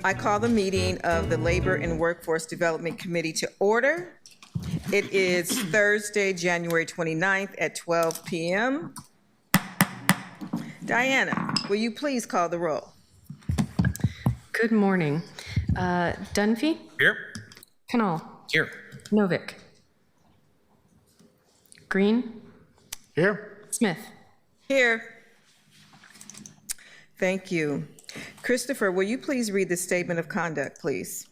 I call the meeting of the Labor and Workforce Development Committee to order. It is Thursday, January 29th at 12 p.m. Diana, will you please call the roll? Good morning. Dunphy? Here. Canal? Here. Novick? Green? Here. Smith? Here. Thank you. Christopher, will you please read the statement of conduct, please?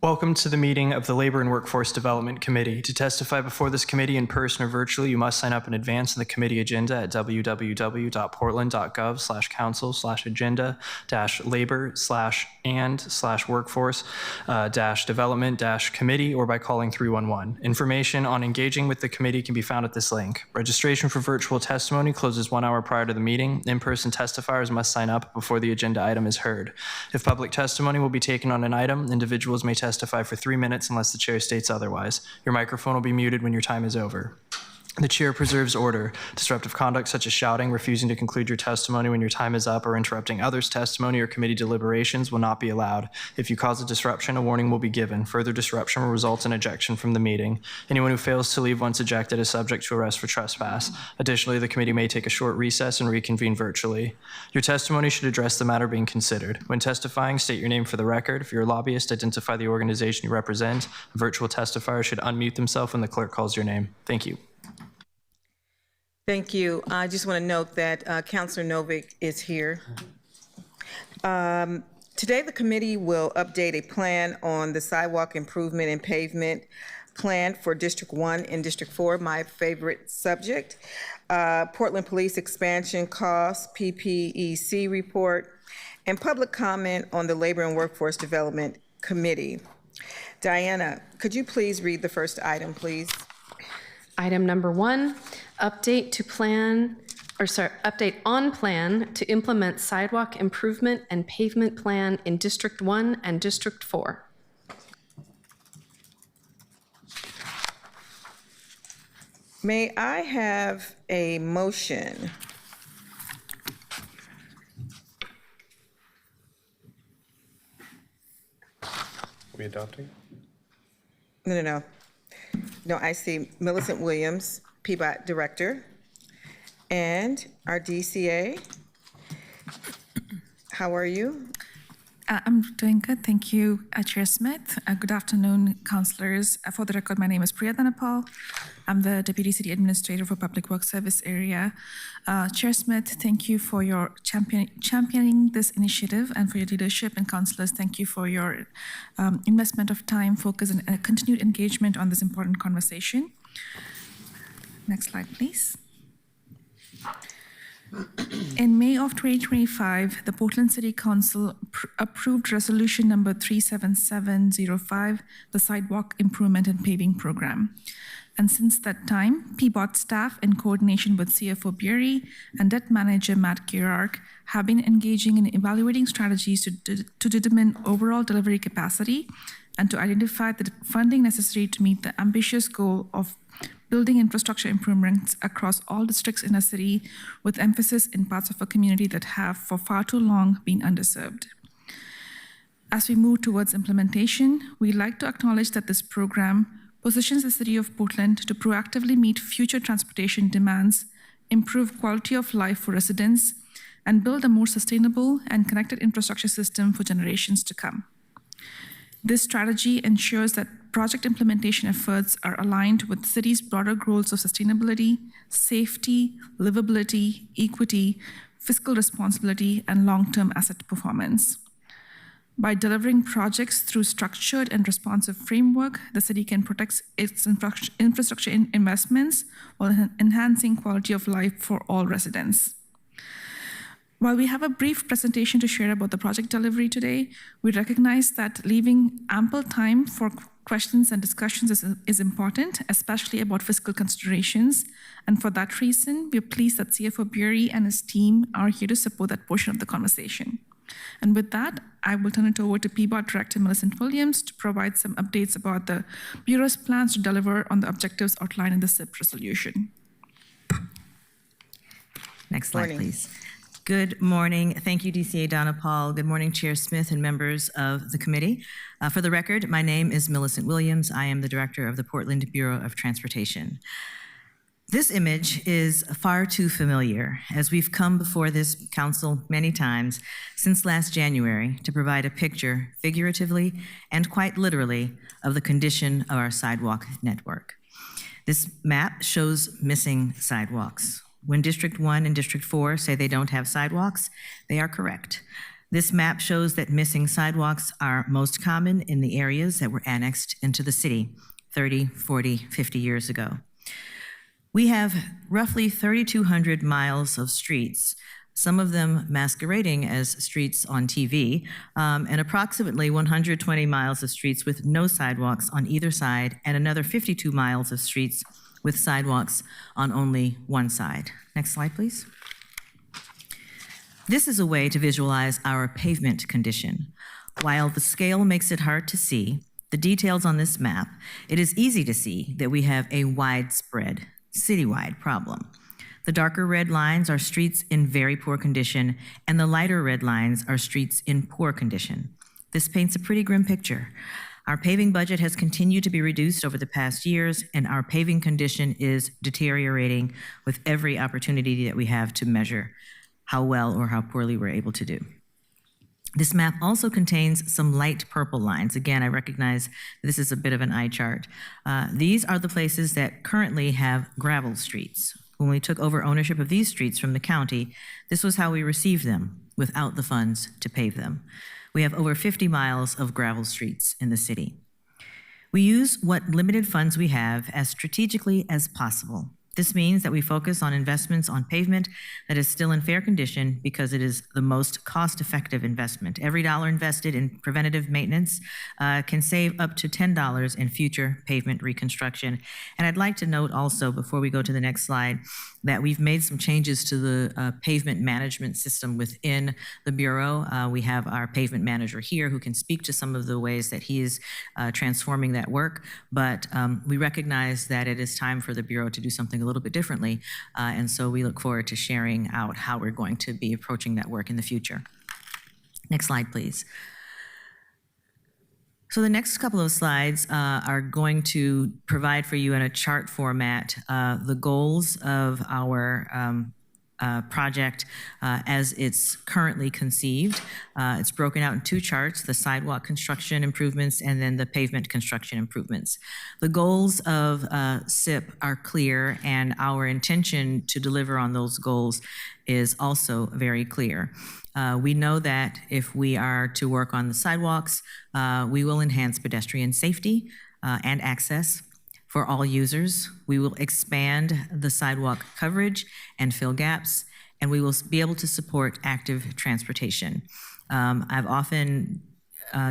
Welcome to the meeting of the Labor and Workforce Development Committee. To testify before this committee in person or virtually, you must sign up in advance in the committee agenda at www.portland.gov/council/agenda-labor/and/workforce-development-committee or by calling 311. Information on engaging with the committee can be found at this link. Registration for virtual testimony closes 1 hour prior to the meeting. In-person testifiers must sign up before the agenda item is heard. If public testimony will be taken on an item, individuals may testify for 3 minutes unless the chair states otherwise. Your microphone will be muted when your time is over. The chair preserves order. Disruptive conduct such as shouting, refusing to conclude your testimony when your time is up, or interrupting others' testimony or committee deliberations will not be allowed. If you cause a disruption, a warning will be given. Further disruption will result in ejection from the meeting. Anyone who fails to leave once ejected is subject to arrest for trespass. Additionally, the committee may take a short recess and reconvene virtually. Your testimony should address the matter being considered. When testifying, state your name for the record. If you're a lobbyist, identify the organization you represent. A virtual testifier should unmute themselves when the clerk calls your name. Thank you. Thank you. I just want to note that Councilor Novick is here. Today, the committee will update a plan on the sidewalk improvement and pavement plan for District 1 and District 4, my favorite subject. Portland Police expansion costs, PPEC report, and public comment on the Labor and Workforce Development Committee. Diana, could you please read the first item, please? Item number 1, update on plan to implement sidewalk improvement and pavement plan in District 1 and District 4. May I have a motion? Are we adopting? No, I see Millicent Williams, PBOT Director, and our DCA. How are you? I'm doing good, thank you, Chair Smith. Good afternoon, councillors. For the record, my name is Priya Dhanapal. I'm the Deputy City Administrator for Public Works Service Area. Chair Smith, thank you for your championing this initiative and for your leadership, and councillors, thank you for your investment of time, focus, and continued engagement on this important conversation. Next slide, please. In May of 2025, the Portland City Council approved resolution number 37705, the Sidewalk Improvement and Paving Program. And since that time, PBOT staff, in coordination with CFO Beery and Debt Manager Matt Gerark, have been engaging in evaluating strategies to determine overall delivery capacity and to identify the funding necessary to meet the ambitious goal of building infrastructure improvements across all districts in a city, with emphasis in parts of a community that have for far too long been underserved. As we move towards implementation, we'd like to acknowledge that this program positions the City of Portland to proactively meet future transportation demands, improve quality of life for residents, and build a more sustainable and connected infrastructure system for generations to come. This strategy ensures that project implementation efforts are aligned with the city's broader goals of sustainability, safety, livability, equity, fiscal responsibility, and long-term asset performance. By delivering projects through structured and responsive framework, the city can protect its infrastructure investments while enhancing quality of life for all residents. While we have a brief presentation to share about the project delivery today, we recognize that leaving ample time for questions and discussions is important, especially about fiscal considerations. And for that reason, we're pleased that CFO Beery and his team are here to support that portion of the conversation. And with that, I will turn it over to PBOT Director Millicent Williams to provide some updates about the Bureau's plans to deliver on the objectives outlined in the SIP resolution. Next slide, please. Good morning. Thank you, DCA Dhanapal. Good morning, Chair Smith and members of the committee. For the record, my name is Millicent Williams. I am the Director of the Portland Bureau of Transportation. This image is far too familiar, as we've come before this council many times since last January to provide a picture, figuratively and quite literally, of the condition of our sidewalk network. This map shows missing sidewalks. When District 1 and District 4 say they don't have sidewalks, they are correct. This map shows that missing sidewalks are most common in the areas that were annexed into the city 30, 40, 50 years ago. We have roughly 3,200 miles of streets, some of them masquerading as streets on TV, and approximately 120 miles of streets with no sidewalks on either side, and another 52 miles of streets with sidewalks on only one side. Next slide, please. This is a way to visualize our pavement condition. While the scale makes it hard to see the details on this map, it is easy to see that we have a widespread, citywide problem. The darker red lines are streets in very poor condition, and the lighter red lines are streets in poor condition. This paints a pretty grim picture. Our paving budget has continued to be reduced over the past years, and our paving condition is deteriorating with every opportunity that we have to measure how well or how poorly we're able to do. This map also contains some light purple lines. Again, I recognize this is a bit of an eye chart. These are the places that currently have gravel streets. When we took over ownership of these streets from the county, this was how we received them, without the funds to pave them. We have over 50 miles of gravel streets in the city. We use what limited funds we have as strategically as possible. This means that we focus on investments on pavement that is still in fair condition because it is the most cost-effective investment. Every dollar invested in preventative maintenance can save up to $10 in future pavement reconstruction. And I'd like to note also, before we go to the next slide, that we've made some changes to the pavement management system within the Bureau. We have our pavement manager here who can speak to some of the ways that he is transforming that work, but we recognize that it is time for the Bureau to do something a little bit differently, and so we look forward to sharing out how we're going to be approaching that work in the future. Next slide, please. So the next couple of slides are going to provide for you in a chart format the goals of our project as it's currently conceived. It's broken out in two charts, the sidewalk construction improvements and then the pavement construction improvements. The goals of SIP are clear, and our intention to deliver on those goals is also very clear. We know that if we are to work on the sidewalks, we will enhance pedestrian safety and access for all users. We will expand the sidewalk coverage and fill gaps, and we will be able to support active transportation. I've often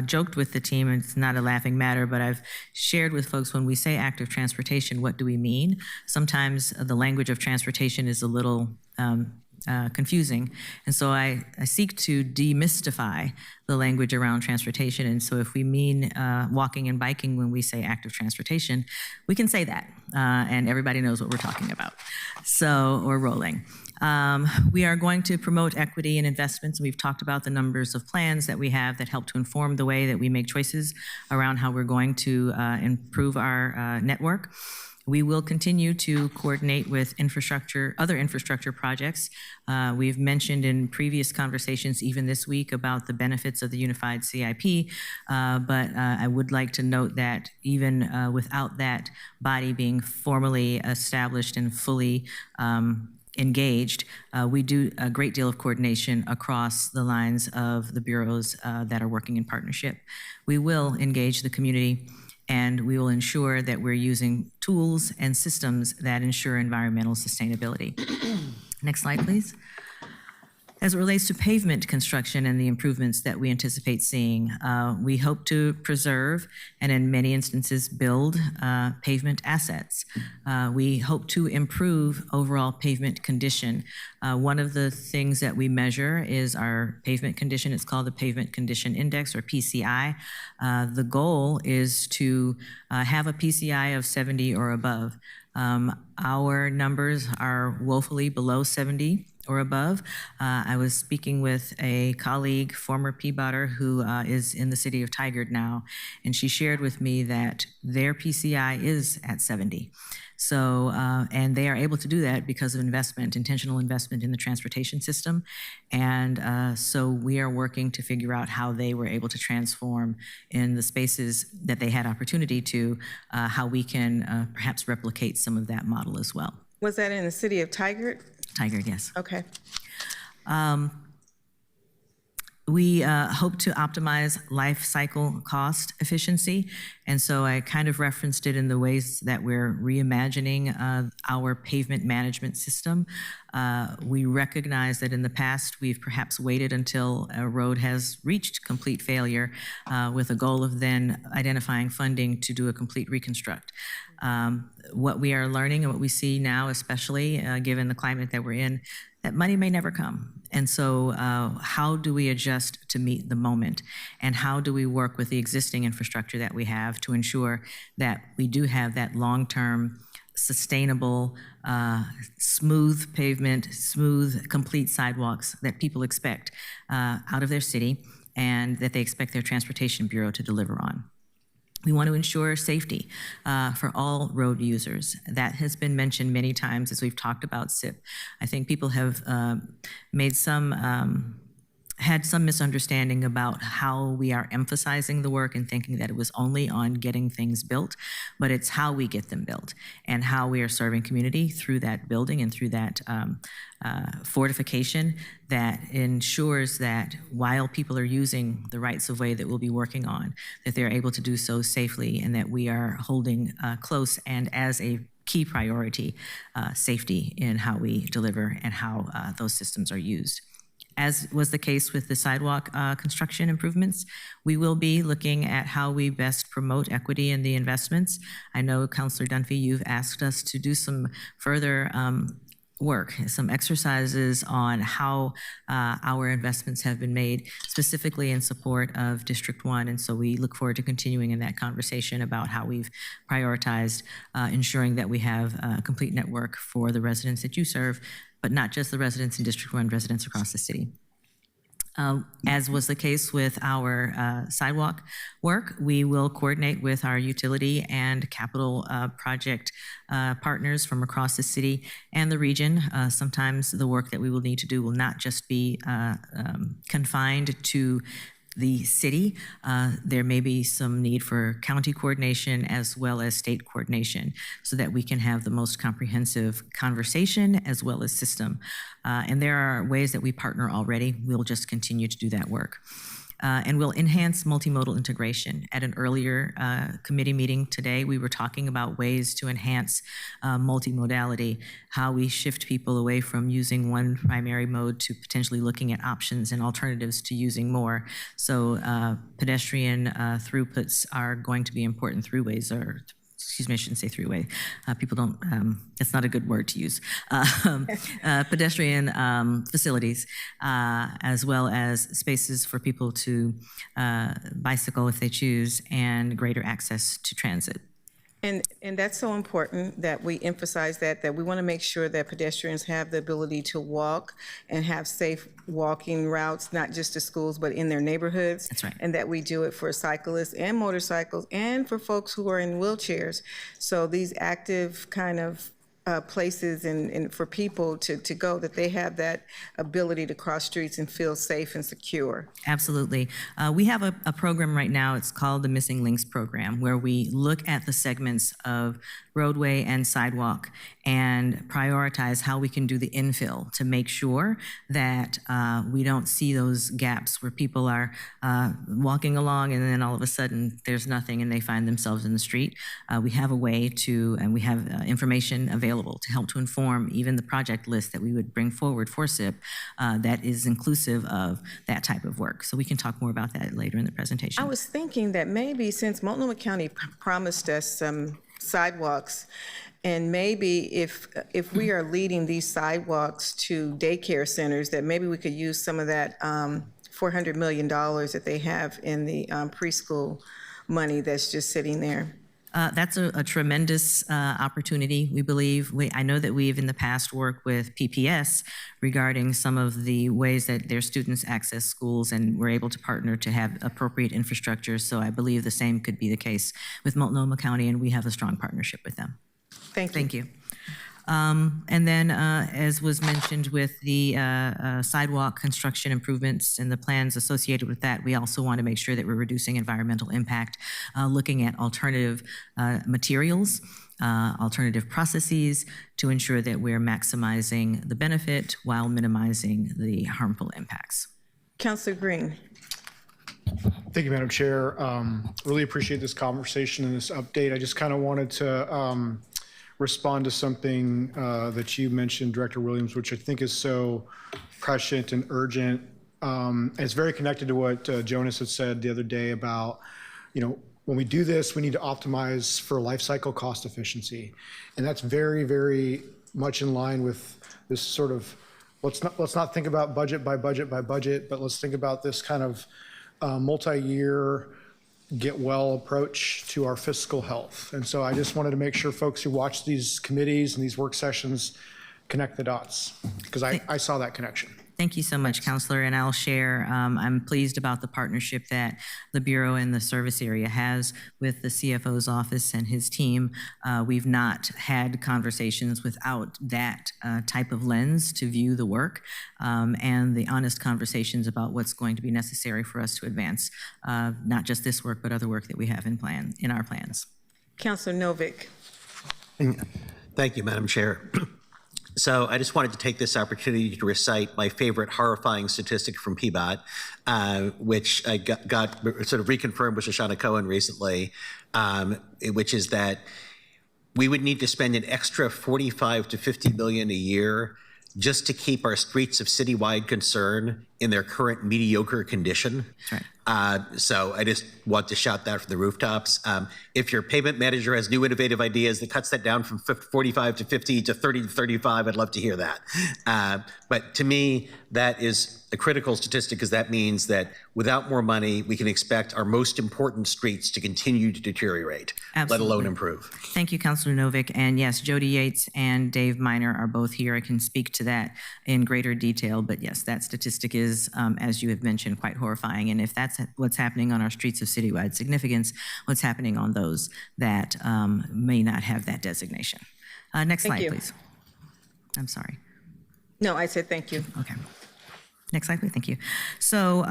joked with the team, and it's not a laughing matter, but I've shared with folks when we say active transportation, what do we mean? Sometimes the language of transportation is a little confusing. And so I seek to demystify the language around transportation. And so if we mean walking and biking when we say active transportation, we can say that, and everybody knows what we're talking about. So, or rolling. We are going to promote equity and investments. We've talked about the numbers of plans that we have that help to inform the way that we make choices around how we're going to improve our network. We will continue to coordinate with other infrastructure projects. We've mentioned in previous conversations, even this week, about the benefits of the Unified CIP, but I would like to note that even without that body being formally established and fully engaged, we do a great deal of coordination across the lines of the bureaus that are working in partnership. We will engage the community, and we will ensure that we're using tools and systems that ensure environmental sustainability. Next slide, please. As it relates to pavement construction and the improvements that we anticipate seeing, we hope to preserve and in many instances build pavement assets. We hope to improve overall pavement condition. One of the things that we measure is our pavement condition. It's called the Pavement Condition Index, or PCI. The goal is to have a PCI of 70 or above. Our numbers are woefully below 70 or above. I was speaking with a colleague, former Peabotter, who is in the city of Tigard now, and she shared with me that their PCI is at 70. So, and they are able to do that because of intentional investment in the transportation system. And so we are working to figure out how they were able to transform in the spaces that they had opportunity to, how we can perhaps replicate some of that model as well. Was that in the city of Tigard? Tigard, yes. Okay. We hope to optimize life cycle cost efficiency. And so I kind of referenced it in the ways that we're reimagining our pavement management system. We recognize that in the past, we've perhaps waited until a road has reached complete failure with a goal of then identifying funding to do a complete reconstruct. What we are learning and what we see now, especially given the climate that we're in, that money may never come. And so how do we adjust to meet the moment? And how do we work with the existing infrastructure that we have to ensure that we do have that long-term, sustainable, smooth pavement, smooth, complete sidewalks that people expect out of their city and that they expect their transportation bureau to deliver on? We want to ensure safety for all road users. That has been mentioned many times as we've talked about SIP. I think people have had some misunderstanding about how we are emphasizing the work and thinking that it was only on getting things built, but it's how we get them built and how we are serving community through that building and through that fortification that ensures that while people are using the rights of way that we'll be working on, that they're able to do so safely and that we are holding close and as a key priority, safety in how we deliver and how those systems are used. As was the case with the sidewalk construction improvements, we will be looking at how we best promote equity in the investments. I know, Councillor Dunphy, you've asked us to do some further work, some exercises on how our investments have been made, specifically in support of District 1. And so we look forward to continuing in that conversation about how we've prioritized ensuring that we have a complete network for the residents that you serve, but not just the residents in District 1, residents across the city. As was the case with our sidewalk work, we will coordinate with our utility and capital project partners from across the city and the region. Sometimes the work that we will need to do will not just be confined to the city. There may be some need for county coordination as well as state coordination so that we can have the most comprehensive conversation as well as system. And there are ways that we partner already. We'll just continue to do that work. And we'll enhance multimodal integration. At an earlier committee meeting today, we were talking about ways to enhance multimodality, how we shift people away from using one primary mode to potentially looking at options and alternatives to using more. So pedestrian throughputs are going to be important throughways, or excuse me, I shouldn't say throughway. People don't, that's not a good word to use. Pedestrian facilities, as well as spaces for people to bicycle if they choose, and greater access to transit. And that's so important that we emphasize that we want to make sure that pedestrians have the ability to walk and have safe walking routes, not just to schools, but in their neighborhoods. That's right. And that we do it for cyclists and motorcycles and for folks who are in wheelchairs. So these active kind of places and for people to go, that they have that ability to cross streets and feel safe and secure. Absolutely. We have a program right now, it's called the Missing Links Program, where we look at the segments of roadway and sidewalk and prioritize how we can do the infill to make sure that we don't see those gaps where people are walking along and then all of a sudden there's nothing and they find themselves in the street. We have a way to, and we have information available to help to inform even the project list that we would bring forward for SIP that is inclusive of that type of work. So we can talk more about that later in the presentation. I was thinking that maybe since Multnomah County promised us some sidewalks, and maybe if we are leading these sidewalks to daycare centers, that maybe we could use some of that $400 million that they have in the preschool money that's just sitting there. That's a tremendous opportunity, we believe. I know that we've in the past worked with PPS regarding some of the ways that their students access schools, and we're able to partner to have appropriate infrastructure. So I believe the same could be the case with Multnomah County, and we have a strong partnership with them. Thank you. Thank you. And then, as was mentioned with the sidewalk construction improvements and the plans associated with that, we also want to make sure that we're reducing environmental impact, looking at alternative materials alternative processes to ensure that we're maximizing the benefit while minimizing the harmful impacts. Councilor Green. Thank you, Madam Chair. Really appreciate this conversation and this update. I just kind of wanted to respond to something that you mentioned, Director Williams, which I think is so prescient and urgent. And it's very connected to what Jonas had said the other day about, when we do this, we need to optimize for life cycle cost efficiency. And that's very, very much in line with this sort of, let's not think about budget by budget by budget, but let's think about this kind of multi-year get well approach to our fiscal health. And so I just wanted to make sure folks who watch these committees and these work sessions connect the dots, because I saw that connection. Thank you so much, Counselor, and I'll share. I'm pleased about the partnership that the Bureau and the service area has with the CFO's office and his team. We've not had conversations without that type of lens to view the work and the honest conversations about what's going to be necessary for us to advance, not just this work, but other work that we have in our plans. Councilor Novick. Thank you, Madam Chair. So I just wanted to take this opportunity to recite my favorite horrifying statistic from PBOT, which I got sort of reconfirmed with Shoshana Cohen recently, which is that we would need to spend an extra $45 to $50 million a year just to keep our streets of citywide concern in their current mediocre condition. Right. So I just want to shout that from the rooftops. If your pavement manager has new innovative ideas that cuts that down from 45 to 50 to 30 to 35, I'd love to hear that. But to me, that is a critical statistic, because that means that without more money, we can expect our most important streets to continue to deteriorate, Absolutely. let alone improve. Thank you, Councilor Novick. And yes, Jody Yates and Dave Miner are both here. I can speak to that in greater detail. But yes, that statistic is, as you have mentioned, quite horrifying. And if that's what's happening on our streets of citywide significance, what's happening on those that may not have that designation. Next slide, please. I'm sorry. No, I said thank you. Okay. Next slide, please. Thank you. So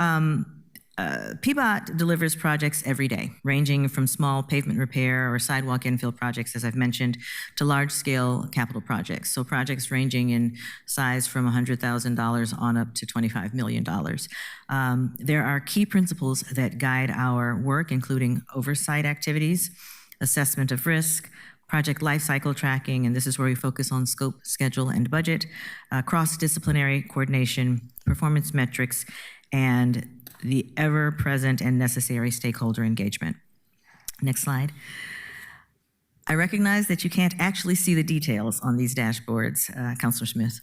PBOT delivers projects every day, ranging from small pavement repair or sidewalk infill projects, as I've mentioned, to large-scale capital projects. So projects ranging in size from $100,000 on up to $25 million. There are key principles that guide our work, including oversight activities, assessment of risk, project lifecycle tracking, and this is where we focus on scope, schedule, and budget, cross-disciplinary coordination, performance metrics, and the ever-present and necessary stakeholder engagement. Next slide. I recognize that you can't actually see the details on these dashboards, Councilor Smith,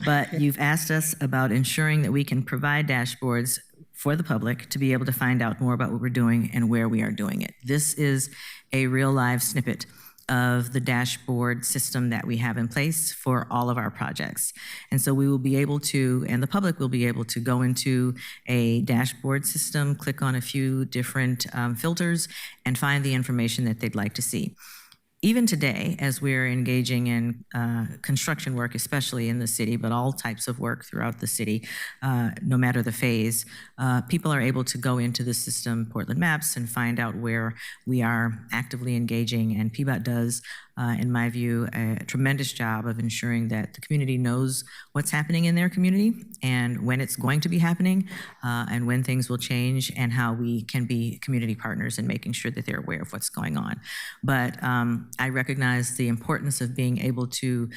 but you've asked us about ensuring that we can provide dashboards for the public to be able to find out more about what we're doing and where we are doing it. This is a real live snippet of the dashboard system that we have in place for all of our projects. And so we will be able to, and the public will be able to go into a dashboard system, click on a few different filters, and find the information that they'd like to see. Even today, as we're engaging in construction work, especially in the city, but all types of work throughout the city, no matter the phase, people are able to go into the system, Portland Maps, and find out where we are actively engaging. And PBOT does, in my view, a tremendous job of ensuring that the community knows what's happening in their community and when it's going to be happening, and when things will change, and how we can be community partners in making sure that they're aware of what's going on. But I recognize the importance of being able to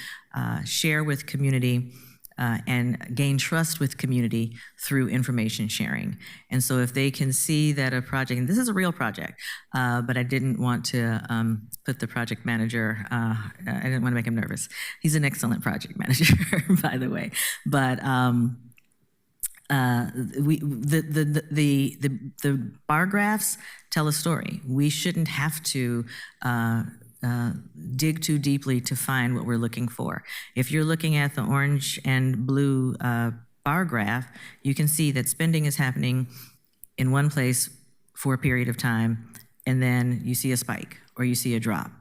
share with community and gain trust with community through information sharing. And so if they can see that a project, and this is a real project, but I didn't want to put the project manager, I didn't want to make him nervous. He's an excellent project manager, by the way. But the bar graphs tell a story. We shouldn't have to dig too deeply to find what we're looking for. If you're looking at the orange and blue bar graph, you can see that spending is happening in one place for a period of time, and then you see a spike or you see a drop.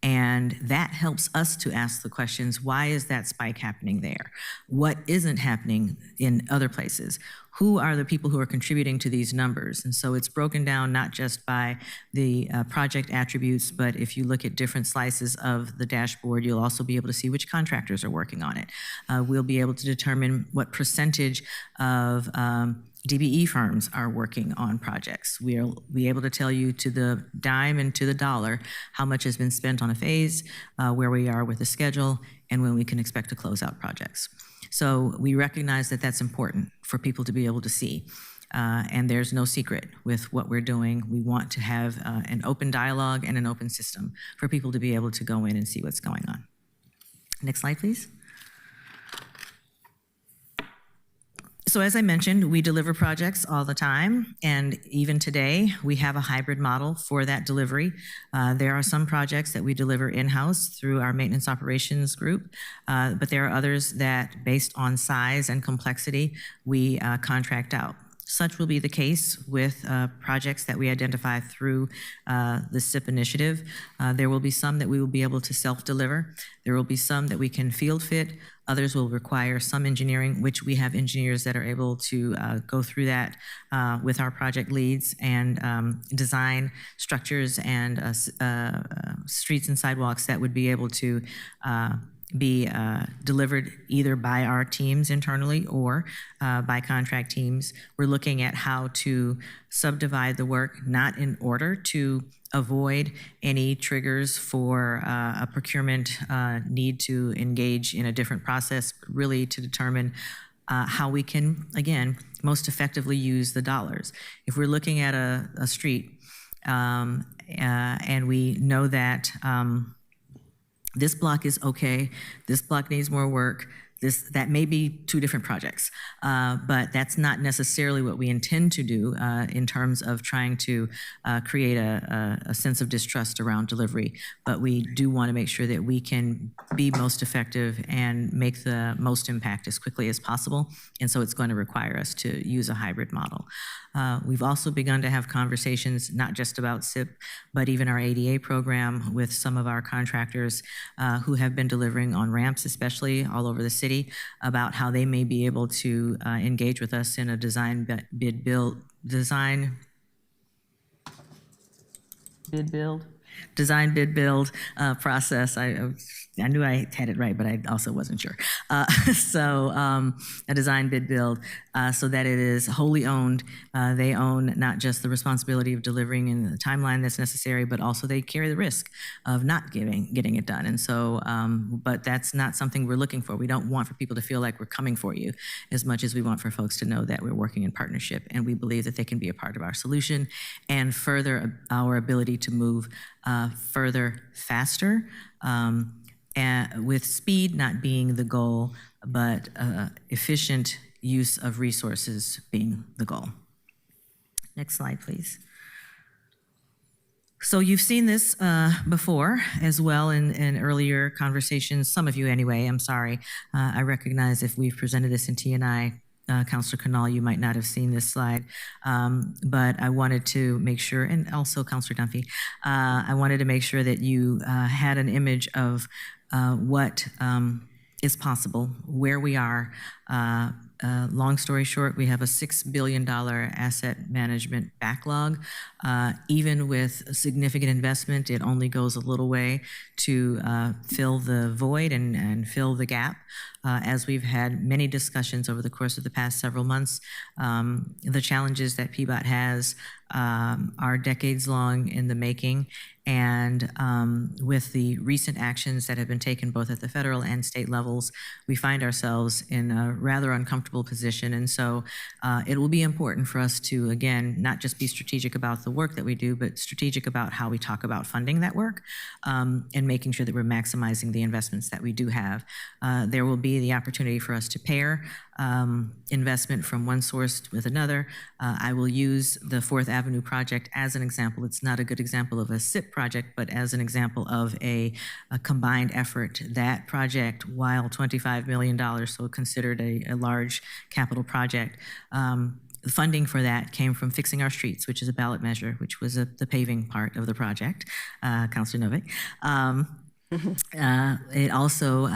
And that helps us to ask the questions, why is that spike happening there? What isn't happening in other places? Who are the people who are contributing to these numbers? And so it's broken down not just by the project attributes, but if you look at different slices of the dashboard, you'll also be able to see which contractors are working on it. We'll be able to determine what percentage of DBE firms are working on projects. We'll be able to tell you to the dime and to the dollar how much has been spent on a phase, where we are with the schedule, and when we can expect to close out projects. So we recognize that that's important for people to be able to see. And there's no secret with what we're doing. We want to have an open dialogue and an open system for people to be able to go in and see what's going on. Next slide, please. So as I mentioned, we deliver projects all the time, and even today, we have a hybrid model for that delivery. There are some projects that we deliver in-house through our maintenance operations group, but there are others that, based on size and complexity, we contract out. Such will be the case with projects that we identify through the SIP initiative. There will be some that we will be able to self-deliver. There will be some that we can field fit. Others will require some engineering, which we have engineers that are able to go through that with our project leads and design structures and streets and sidewalks that would be able to be delivered either by our teams internally or by contract teams. We're looking at how to subdivide the work, not in order to avoid any triggers for a procurement need to engage in a different process, but really to determine how we can, again, most effectively use the dollars. If we're looking at a street and we know that this block is okay, this block needs more work, that may be two different projects, but that's not necessarily what we intend to do in terms of trying to create a sense of distrust around delivery. But we do want to make sure that we can be most effective and make the most impact as quickly as possible. And so it's going to require us to use a hybrid model. We've also begun to have conversations, not just about SIP, but even our ADA program with some of our contractors who have been delivering on ramps, especially all over the city, about how they may be able to engage with us in a design bid build process. I knew I had it right, but I also wasn't sure. A design bid build so that it is wholly owned. They own not just the responsibility of delivering in the timeline that's necessary, but also they carry the risk of not getting it done. And so, but that's not something we're looking for. We don't want for people to feel like we're coming for you as much as we want for folks to know that we're working in partnership, and we believe that they can be a part of our solution and further our ability to move further faster, and with speed not being the goal, but efficient use of resources being the goal. Next slide, please. So you've seen this before as well in earlier conversations, some of you anyway, I'm sorry. I recognize if we've presented this in T&I, Councilor Canal, you might not have seen this slide, but I wanted to make sure, and also Councilor Dunphy, I wanted to make sure that you had an image of what is possible, where we are. Long story short, we have a $6 billion asset management backlog. Even with significant investment, it only goes a little way to fill the void and fill the gap. As we've had many discussions over the course of the past several months, the challenges that PBOT has are decades long in the making. And with the recent actions that have been taken both at the federal and state levels, we find ourselves in a rather uncomfortable position. And so it will be important for us to, again, not just be strategic about the work that we do, but strategic about how we talk about funding that work and making sure that we're maximizing the investments that we do have. There will be the opportunity for us to pair investment from one source with another. I will use the Fourth Avenue project as an example. It's not a good example of a SIP project, but as an example of a combined effort. That project, while $25 million, so considered a large capital project, funding for that came from Fixing Our Streets, which is a ballot measure, which was the paving part of the project, Councilor Novick. It also,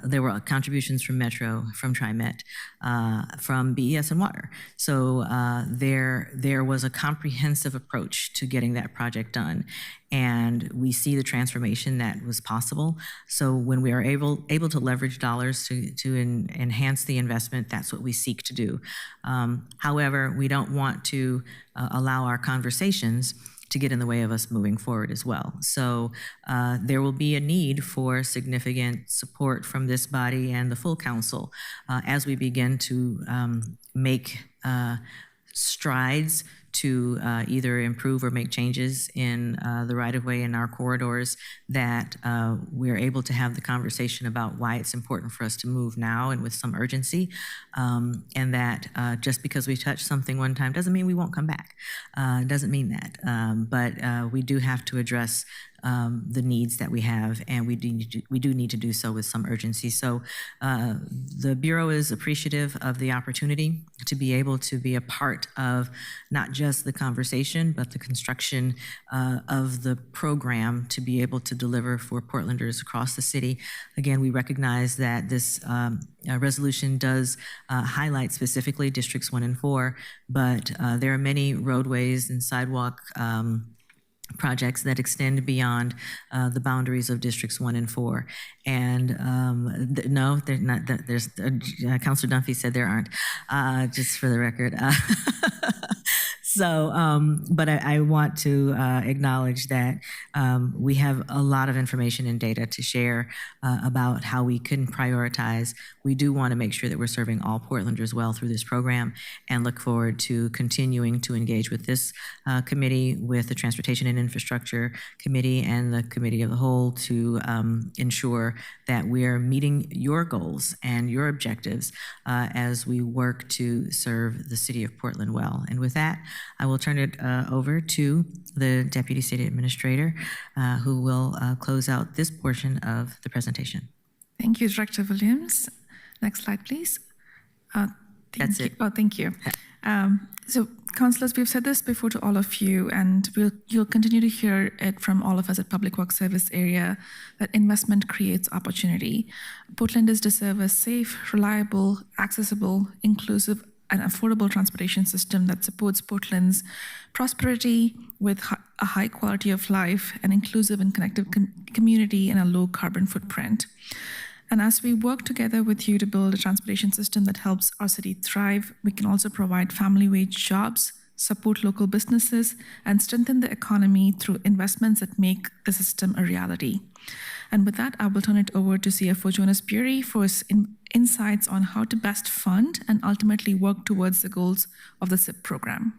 there were contributions from Metro, from TriMet, from BES and Water. So there was a comprehensive approach to getting that project done. And we see the transformation that was possible. So when we are able to leverage dollars to enhance the investment, that's what we seek to do. However, we don't want to allow our conversations to get in the way of us moving forward as well. So there will be a need for significant support from this body and the full council as we begin to make strides to either improve or make changes in the right-of-way in our corridors, that we're able to have the conversation about why it's important for us to move now and with some urgency, and that just because we touch something one time doesn't mean we won't come back. Doesn't mean that. But we do have to address the needs that we have, and we do need to do so with some urgency. So the Bureau is appreciative of the opportunity to be able to be a part of not just the conversation, but the construction of the program to be able to deliver for Portlanders across the city. Again, we recognize that this resolution does highlight specifically Districts 1 and 4, but there are many roadways and sidewalk projects that extend beyond the boundaries of Districts 1 and 4. And no, they're not. There's Councilor Dunphy said there aren't, just for the record. So, but I want to acknowledge that we have a lot of information and data to share about how we can prioritize. We do want to make sure that we're serving all Portlanders well through this program, and look forward to continuing to engage with this committee, with the Transportation and Infrastructure Committee and the Committee of the Whole to ensure that we're meeting your goals and your objectives as we work to serve the city of Portland well. And with that, I will turn it over to the Deputy City Administrator, who will close out this portion of the presentation. Thank you, Director Williams. Next slide, please. That's it. Oh, thank you. So, councillors, we've said this before to all of you, and you'll continue to hear it from all of us at Public Works Service area, that investment creates opportunity. Portlanders deserve a safe, reliable, accessible, inclusive, and affordable transportation system that supports Portland's prosperity with a high quality of life, an inclusive and connected community, and a low carbon footprint. And as we work together with you to build a transportation system that helps our city thrive, we can also provide family wage jobs, support local businesses, and strengthen the economy through investments that make the system a reality. And with that, I will turn it over to CFO Jonas Bury for his insights on how to best fund and ultimately work towards the goals of the SIP program.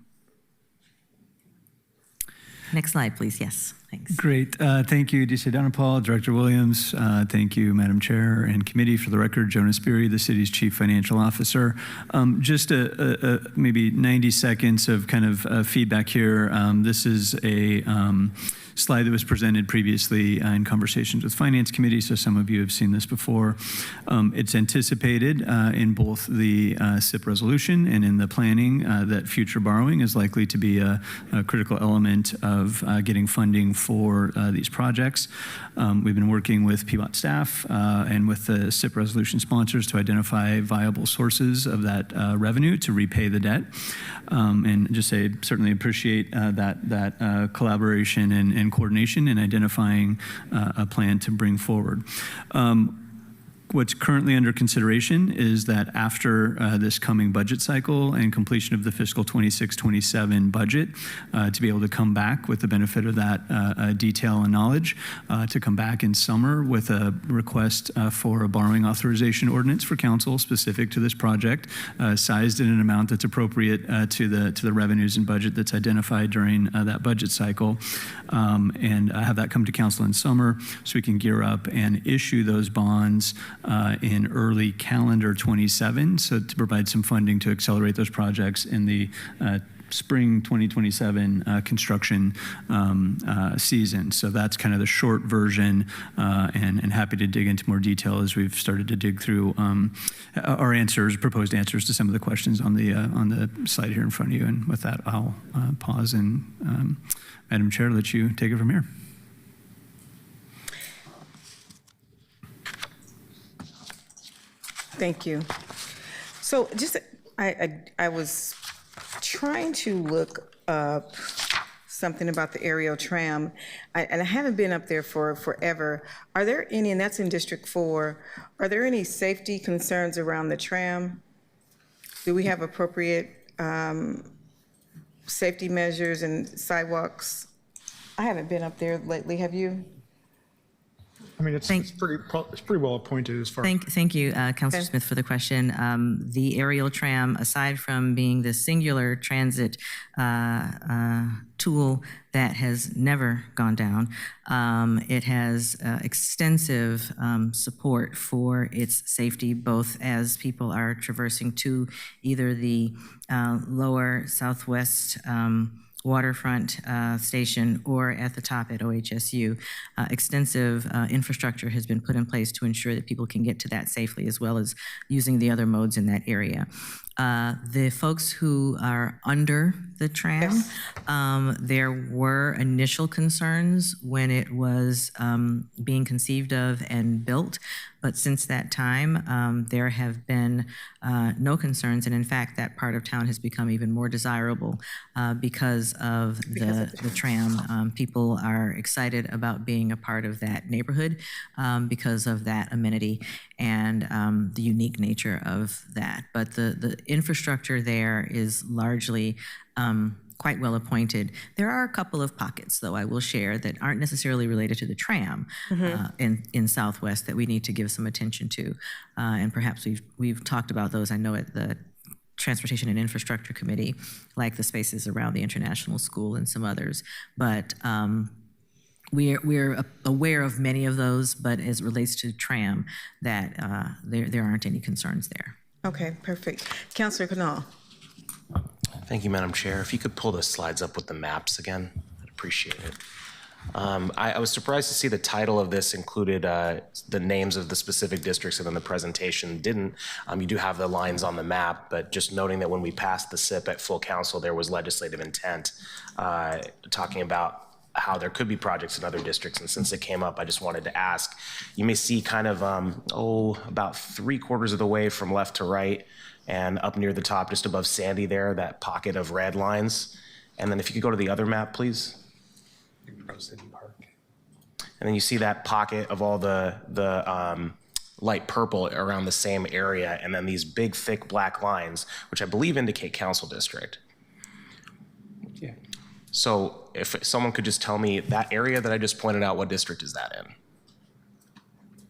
Next slide, please. Yes, thanks. Great. Thank you, DC Donapal, Director Williams. Thank you, Madam Chair and Committee. For the record, Jonas Bury, the city's Chief Financial Officer. Just maybe 90 seconds of kind of feedback here. This is a slide that was presented previously in conversations with Finance Committee, so some of you have seen this before. It's anticipated in both the SIP resolution and in the planning that future borrowing is likely to be a critical element of getting funding for these projects. We've been working with PBOT staff and with the SIP resolution sponsors to identify viable sources of that revenue to repay the debt. And just say, certainly appreciate that collaboration and coordination in identifying a plan to bring forward. What's currently under consideration is that after this coming budget cycle and completion of the fiscal 26-27 budget, to be able to come back with the benefit of that detail and knowledge, to come back in summer with a request for a borrowing authorization ordinance for council specific to this project, sized in an amount that's appropriate to the revenues and budget that's identified during that budget cycle, and have that come to council in summer so we can gear up and issue those bonds in early calendar 27, so to provide some funding to accelerate those projects in the spring 2027 construction season. So that's kind of the short version, and happy to dig into more detail as we've started to dig through our answers, proposed answers to some of the questions on the slide here in front of you. And with that, I'll pause and, Madam Chair, let you take it from here. Thank you. So just, I was trying to look up something about the aerial tram, and I haven't been up there for forever. Are there any, and that's in District 4, are there any safety concerns around the tram? Do we have appropriate safety measures and sidewalks? I haven't been up there lately, have you? I mean, it's pretty well appointed as far. Thank you, Councilor Smith, for the question. The aerial tram, aside from being the singular transit tool that has never gone down, it has extensive support for its safety, both as people are traversing to either the lower southwest waterfront station or at the top at OHSU. Extensive infrastructure has been put in place to ensure that people can get to that safely, as well as using the other modes in that area. The folks who are under the tram, there were initial concerns when it was being conceived of and built, but since that time, there have been no concerns, and in fact, that part of town has become even more desirable because of the tram. People are excited about being a part of that neighborhood because of that amenity and the unique nature of that. But the infrastructure there is largely quite well appointed. There are a couple of pockets, though, I will share, that aren't necessarily related to the tram in Southwest that we need to give some attention to. And perhaps we've talked about those, I know, at the Transportation and Infrastructure Committee, like the spaces around the International School and some others. But we're aware of many of those, but as it relates to tram, that there aren't any concerns there. Okay, perfect. Councilor Canal. Thank you, Madam Chair. If you could pull the slides up with the maps again, I'd appreciate it. I was surprised to see the title of this included the names of the specific districts, and then the presentation didn't. You do have the lines on the map, but just noting that when we passed the SIP at full council, there was legislative intent talking about how there could be projects in other districts. And since it came up, I just wanted to ask, you may see kind of, about 3/4 of the way from left to right, and up near the top, just above Sandy there, that pocket of red lines. And then if you could go to the other map, please. And then you see that pocket of all the light purple around the same area, and then these big, thick black lines, which I believe indicate council district. Yeah. So if someone could just tell me that area that I just pointed out, what district is that in?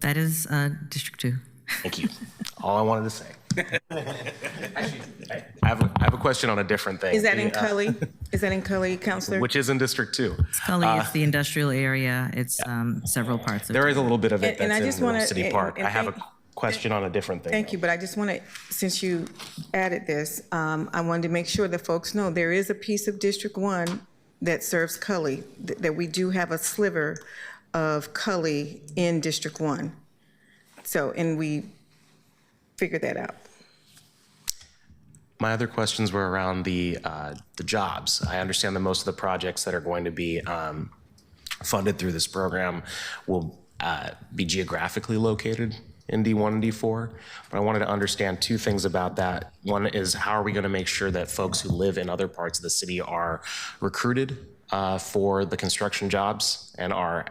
That is District 2. Thank you. All I wanted to say. Actually, I have a question on a different thing. Is that in Cully? Is that in Cully, Councilor? Which is in District 2. Cully, it's the industrial area. It's several parts of There is a little bit of it And I that's just in wanna- Little City and- Park. and I have a thank- question on a different thing. Thank you, but I just want to, since you added this, I wanted to make sure that folks know there is a piece of District 1 that serves Cully, that we do have a sliver of Cully in District 1. So, and we figured that out. My other questions were around the jobs. I understand that most of the projects that are going to be funded through this program will be geographically located in D1 and D4, but I wanted to understand two things about that. One is, how are we going to make sure that folks who live in other parts of the city are recruited for the construction jobs and are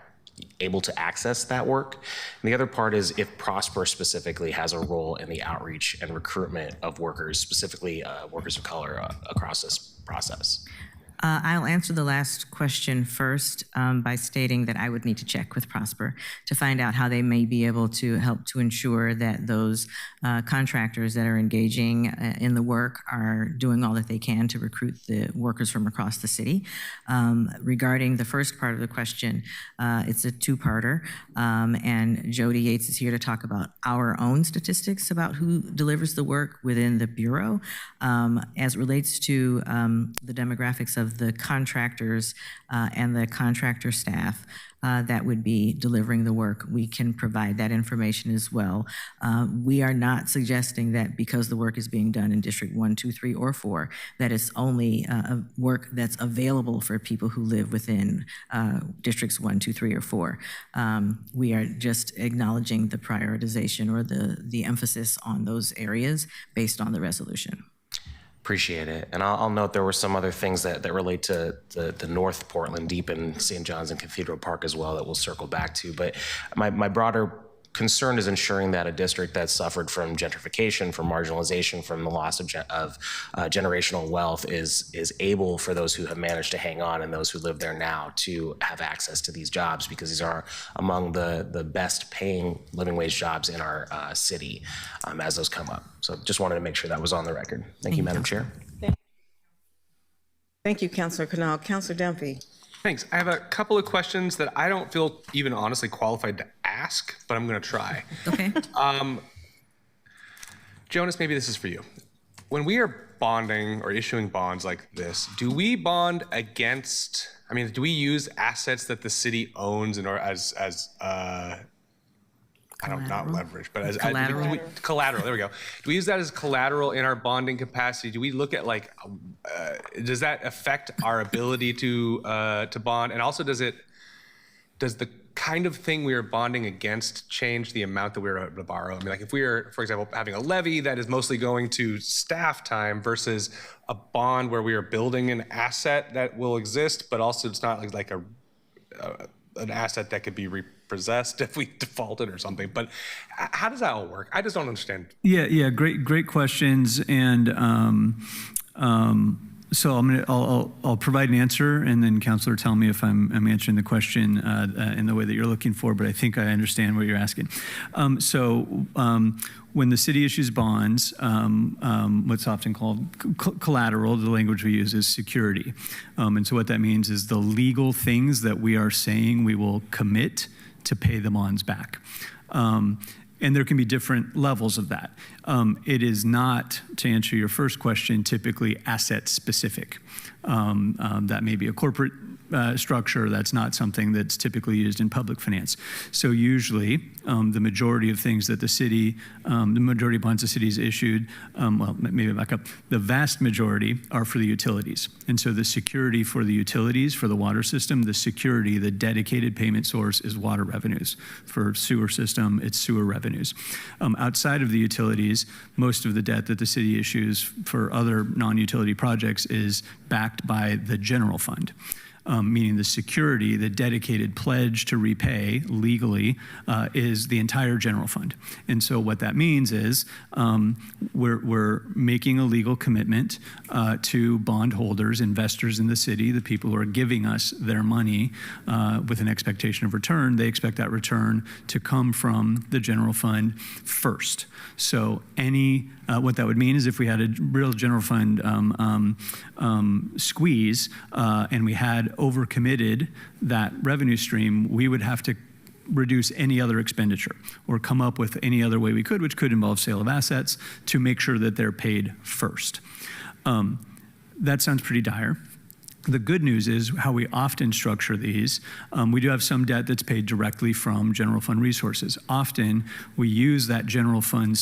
able to access that work? And the other part is if Prosper specifically has a role in the outreach and recruitment of workers, specifically workers of color, across this process. I'll answer the last question first by stating that I would need to check with Prosper to find out how they may be able to help to ensure that those contractors that are engaging in the work are doing all that they can to recruit the workers from across the city. Regarding the first part of the question, it's a two-parter, and Jody Yates is here to talk about our own statistics about who delivers the work within the Bureau. As it relates to the demographics of the contractors and the contractor staff that would be delivering the work, we can provide that information as well. We are not suggesting that because the work is being done in District 1, 2, 3, or 4, that it's only work that's available for people who live within Districts 1, 2, 3, or 4. We are just acknowledging the prioritization or the emphasis on those areas based on the resolution. Appreciate it. And I'll note there were some other things that relate to the North Portland, deep in St. John's and Cathedral Park as well, that we'll circle back to. But my broader concern is ensuring that a district that suffered from gentrification, from marginalization, from the loss of generational wealth is able, for those who have managed to hang on and those who live there now, to have access to these jobs, because these are among the best paying living wage jobs in our city as those come up. So just wanted to make sure that was on the record. Thank you, Madam Chair. Thank you, Councilor Canal. Councilor Dunphy. Thanks. I have a couple of questions that I don't feel even honestly qualified to ask, but I'm going to try. Okay. Jonas, maybe this is for you. When we are bonding or issuing bonds like this, do we bond against, do we use assets that the city owns in order not leverage, but as collateral. Collateral. There we go. Do we use that as collateral in our bonding capacity? Do we look at does that affect our ability to bond? And also, does the kind of thing we are bonding against change the amount that we're able to borrow? If we are, for example, having a levy that is mostly going to staff time versus a bond where we are building an asset that will exist, but also it's not like an asset that could be repossessed if we defaulted or something. But how does that all work? I just don't understand. Yeah, great questions. And so I'll provide an answer, and then Councilor, tell me if I'm answering the question in the way that you're looking for. But I think I understand what you're asking. When the city issues bonds, what's often called collateral, the language we use is security. And so what that means is the legal things that we are saying we will commit to pay the bonds back. And there can be different levels of that. It is not, to answer your first question, typically asset specific. That may be a corporate structure. That's not something that's typically used in public finance. So usually, the majority of things that the city, the majority of bonds the city's issued, maybe back up, the vast majority are for the utilities. And so the security for the utilities, for the water system, the security, the dedicated payment source is water revenues. For sewer system, it's sewer revenues. Outside of the utilities, most of the debt that the city issues for other non-utility projects is backed by the general fund. Meaning the security, the dedicated pledge to repay legally is the entire general fund. And so what that means is we're making a legal commitment to bondholders, investors in the city, the people who are giving us their money with an expectation of return. They expect that return to come from the general fund first. So what that would mean is if we had a real general fund squeeze and we had overcommitted that revenue stream, we would have to reduce any other expenditure or come up with any other way we could, which could involve sale of assets, to make sure that they're paid first. That sounds pretty dire. The good news is how we often structure these. We do have some debt that's paid directly from general fund resources. Often we use that general fund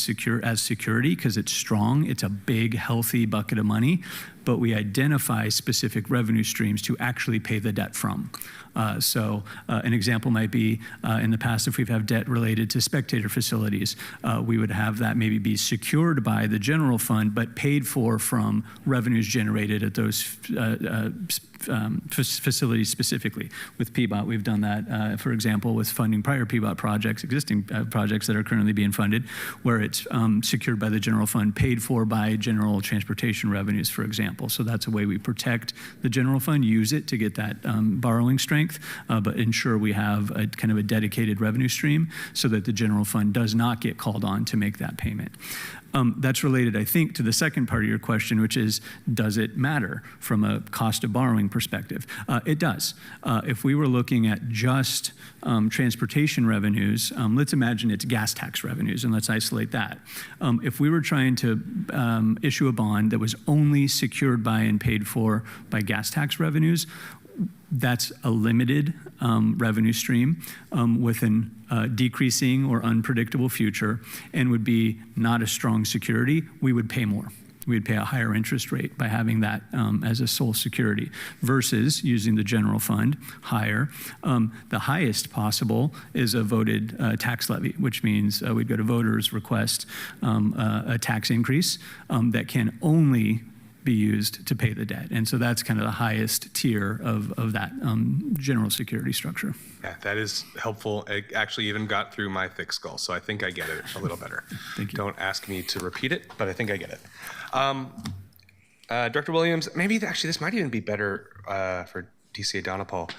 as security because it's strong. It's a big, healthy bucket of money, but we identify specific revenue streams to actually pay the debt from. An example might be in the past, if we've had debt related to spectator facilities, we would have that maybe be secured by the general fund, but paid for from revenues generated at those facilities specifically. With PBOT, we've done that, for example, with funding prior PBOT projects, existing projects that are currently being funded, where it's secured by the general fund, paid for by general transportation revenues, for example. So that's a way we protect the general fund, use it to get that borrowing strength, but ensure we have a kind of a dedicated revenue stream so that the general fund does not get called on to make that payment. That's related, I think, to the second part of your question, which is, does it matter from a cost of borrowing perspective? It does. If we were looking at just transportation revenues, let's imagine it's gas tax revenues, and let's isolate that. If we were trying to issue a bond that was only secured by and paid for by gas tax revenues, that's a limited revenue stream with an decreasing or unpredictable future, and would be not a strong security. We would pay more. We'd pay a higher interest rate by having that as a sole security versus using the general fund higher. The highest possible is a voted tax levy, which means we'd go to voters, request a tax increase that can only be used to pay the debt. And so that's kind of the highest tier of that general security structure. Yeah, that is helpful. It actually even got through my thick skull, so I think I get it a little better. Thank you. Don't ask me to repeat it, but I think I get it. Director Williams, maybe actually this might even be better for DCA Donapal.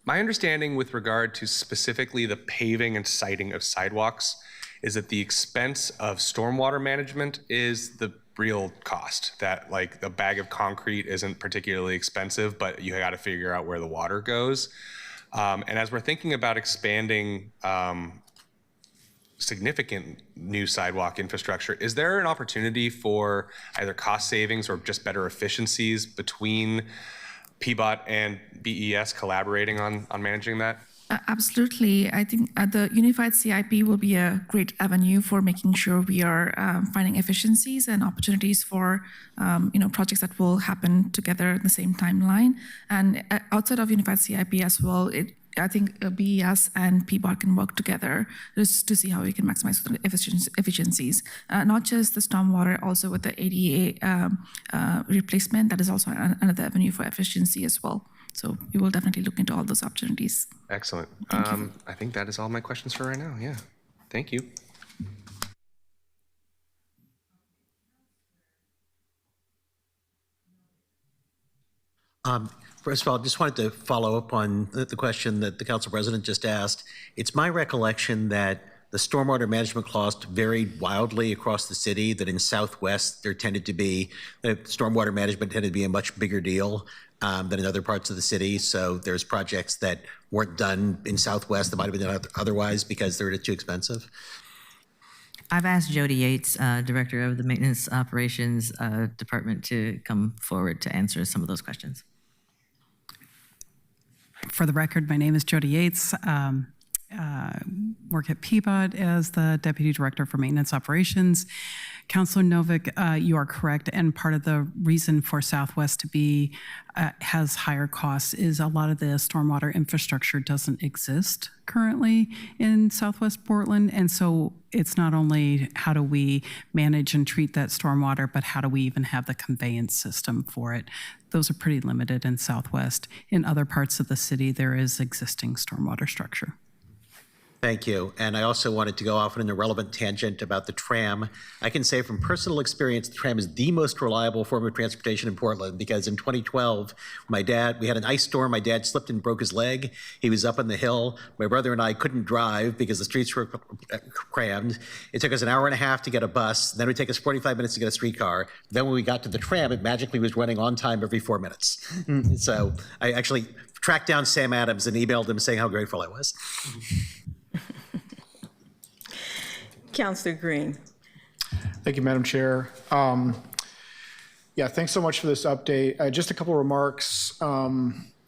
My understanding with regard to specifically the paving and siting of sidewalks is that the expense of stormwater management is the real cost, that like the bag of concrete isn't particularly expensive, but you got to figure out where the water goes. And as we're thinking about expanding significant new sidewalk infrastructure, is there an opportunity for either cost savings or just better efficiencies between PBOT and BES collaborating on managing that? Absolutely. I think the Unified CIP will be a great avenue for making sure we are finding efficiencies and opportunities for projects that will happen together in the same timeline. And outside of Unified CIP as well, I think BES and PBOT can work together just to see how we can maximize the efficiencies. Not just the stormwater, also with the ADA replacement, that is also another avenue for efficiency as well. So we will definitely look into all those opportunities. Excellent. I think that is all my questions for right now. Yeah. Thank you. First of all, I just wanted to follow up on the question that the Council President just asked. It's my recollection that the stormwater management cost varied wildly across the city, that in Southwest there tended to be, stormwater management tended to be a much bigger deal than in other parts of the city. So there's projects that weren't done in Southwest that might have been done otherwise because they're too expensive. I've asked Jody Yates, Director of the Maintenance Operations Department, to come forward to answer some of those questions. For the record, my name is Jody Yates. Work at PBOT as the Deputy Director for Maintenance Operations. Councilor Novick, you are correct, and part of the reason for Southwest to be has higher costs is a lot of the stormwater infrastructure doesn't exist currently in Southwest Portland, and so it's not only how do we manage and treat that stormwater, but how do we even have the conveyance system for it. Those are pretty limited in Southwest. In other parts of the city, there is existing stormwater structure. Thank you. And I also wanted to go off on an irrelevant tangent about the tram. I can say from personal experience, the tram is the most reliable form of transportation in Portland, because in 2012, we had an ice storm. My dad slipped and broke his leg. He was up on the hill. My brother and I couldn't drive because the streets were crammed. It took us an hour and a half to get a bus. Then it would take us 45 minutes to get a streetcar. Then when we got to the tram, it magically was running on time every 4 minutes. So I actually tracked down Sam Adams and emailed him saying how grateful I was. Councilor Green. Thank you, Madam Chair. Yeah, thanks so much for this update. Just a couple of remarks.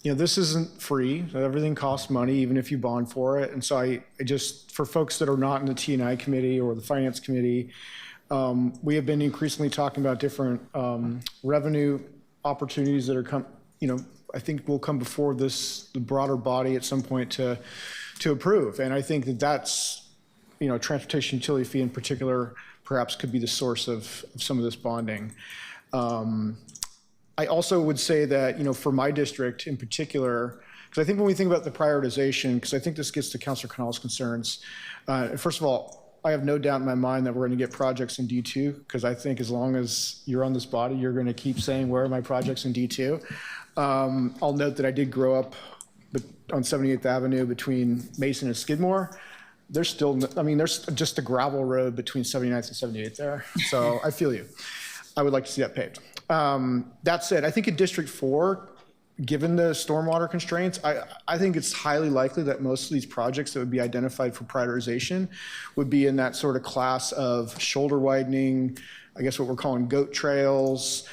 This isn't free. Everything costs money, even if you bond for it. And so I just, for folks that are not in the T&I committee or the Finance Committee, we have been increasingly talking about different revenue opportunities that are I think will come before the broader body at some point to approve. And I think that's, transportation utility fee in particular perhaps could be the source of some of this bonding. I also would say that, for my district in particular, because I think when we think about the prioritization, because I think this gets to Councilor Canal's concerns, first of all, I have no doubt in my mind that we're going to get projects in D2, because I think as long as you're on this body, you're going to keep saying, where are my projects in D2? I'll note that I did grow up on 78th Avenue between Mason and Skidmore. There's still, there's just a gravel road between 79th and 78th there. So I feel you. I would like to see that paved. That said, I think in District 4, given the stormwater constraints, I think it's highly likely that most of these projects that would be identified for prioritization would be in that sort of class of shoulder widening, I guess what we're calling goat trails,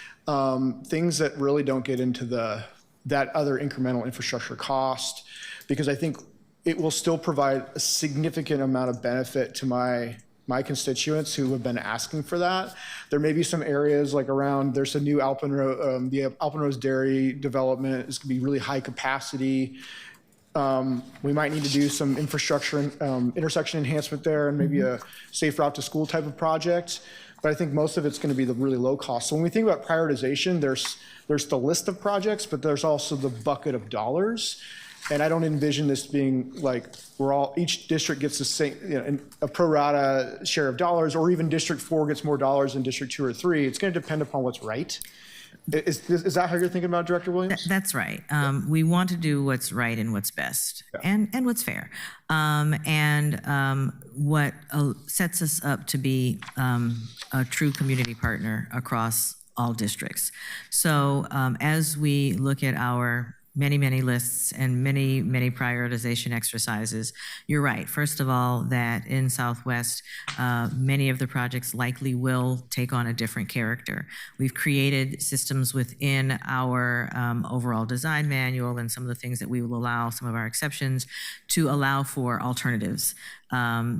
things that really don't get into that other incremental infrastructure cost, because I think it will still provide a significant amount of benefit to my constituents who have been asking for that. There may be some areas like around, there's a new the Alpenrose Dairy development is gonna be really high capacity. We might need to do some infrastructure, intersection enhancement there, and maybe a safe route to school type of project. But I think most of it's gonna be the really low cost. So when we think about prioritization, there's the list of projects, but there's also the bucket of dollars. And I don't envision this being like each district gets the same, a pro rata share of dollars, or even District 4 gets more dollars than District 2 or 3. It's going to depend upon what's right. Is that how you're thinking about it, Director Williams? That's right. We want to do what's right and what's best, and what's fair, and what sets us up to be a true community partner across all districts. So as we look at our many lists and many prioritization exercises, you're right. First of all, that in Southwest, many of the projects likely will take on a different character. We've created systems within our overall design manual and some of the things that we will allow, some of our exceptions, to allow for alternatives.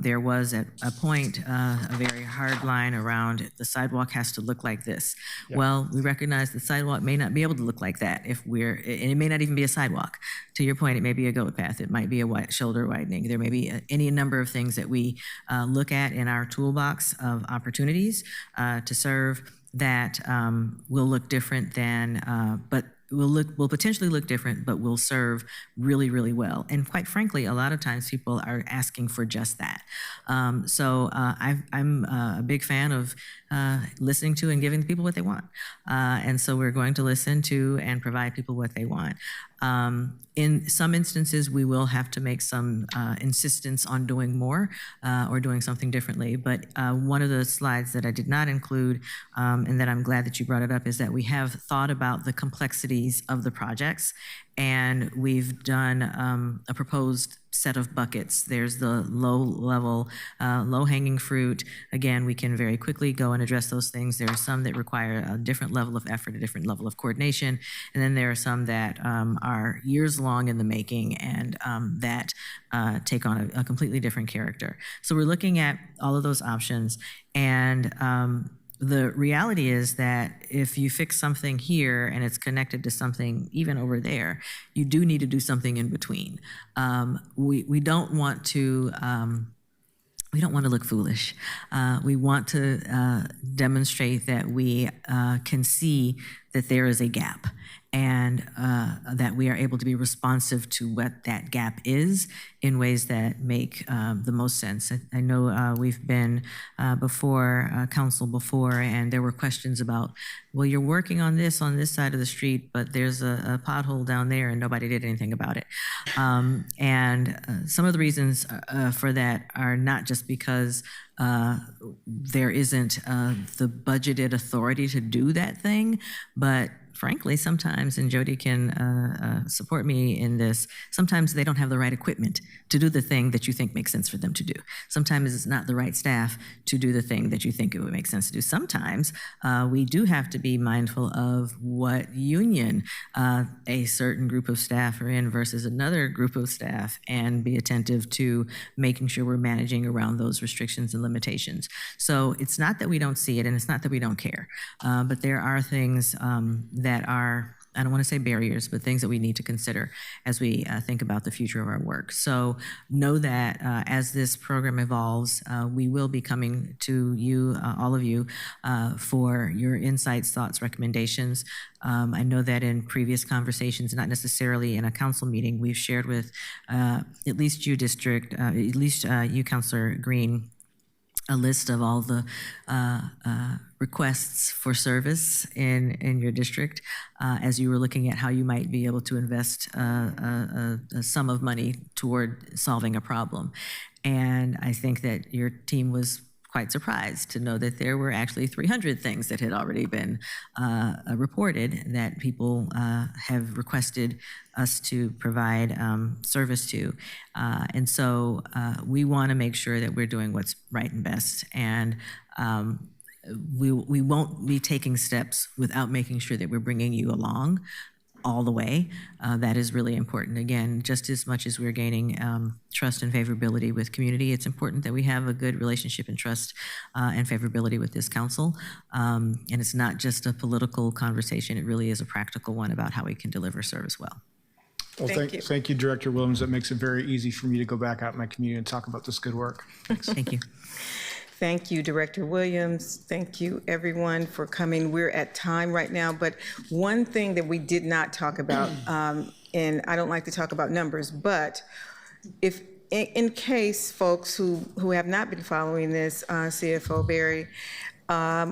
There was at a point a very hard line around the sidewalk has to look like this. Yeah. Well, we recognize the sidewalk may not be able to look like that and it may not even be a sidewalk. To your point, it may be a goat path. It might be a shoulder widening. There may be any number of things that we look at in our toolbox of opportunities to serve that will look different than, but will potentially look different, but will serve really well. And quite frankly, a lot of times people are asking for just that. So I'm a big fan of listening to and giving people what they want. And so we're going to listen to and provide people what they want. In some instances, we will have to make some insistence on doing more or doing something differently. But one of the slides that I did not include, and that I'm glad that you brought it up, is that we have thought about the complexities of the projects, and we've done a proposed set of buckets. There's the low-hanging fruit. Again, we can very quickly go and address those things. There are some that require a different level of effort, a different level of coordination, and then there are some that are years long in the making and that take on a completely different character. So we're looking at all of those options, and the reality is that if you fix something here and it's connected to something even over there, you do need to do something in between. We don't want to look foolish. We want to demonstrate that we can see that there is a gap, and that we are able to be responsive to what that gap is in ways that make the most sense. I know we've been before council before, and there were questions about, well, you're working on this side of the street, but there's a pothole down there and nobody did anything about it. And some of the reasons for that are not just because there isn't the budgeted authority to do that thing, but frankly, sometimes, and Jody can support me in this, sometimes they don't have the right equipment to do the thing that you think makes sense for them to do. Sometimes it's not the right staff to do the thing that you think it would make sense to do. Sometimes we do have to be mindful of what union a certain group of staff are in versus another group of staff, and be attentive to making sure we're managing around those restrictions and limitations. So it's not that we don't see it, and it's not that we don't care, but there are things that are I don't want to say barriers, but things that we need to consider as we think about the future of our work. So know that as this program evolves, we will be coming to you, all of you, for your insights, thoughts, recommendations. I know that in previous conversations, not necessarily in a council meeting, we've shared with at least you, you, Councilor Green, a list of all the requests for service in your district as you were looking at how you might be able to invest a sum of money toward solving a problem. And I think that your team was quite surprised to know that there were actually 300 things that had already been reported that people have requested us to provide service to. And so we want to make sure that we're doing what's right and best. And we won't be taking steps without making sure that we're bringing you along all the way. That is really important. Again, just as much as we're gaining trust and favorability with community, it's important that we have a good relationship and trust and favorability with this council. And it's not just a political conversation, it really is a practical one about how we can deliver service well. Well, thank you, Director Williams. That makes it very easy for me to go back out in my community and talk about this good work. Thanks. Thank you. Thank you, Director Williams. Thank you, everyone, for coming. We're at time right now, but one thing that we did not talk about, and I don't like to talk about numbers, but if in case folks who have not been following this, CFO Barry,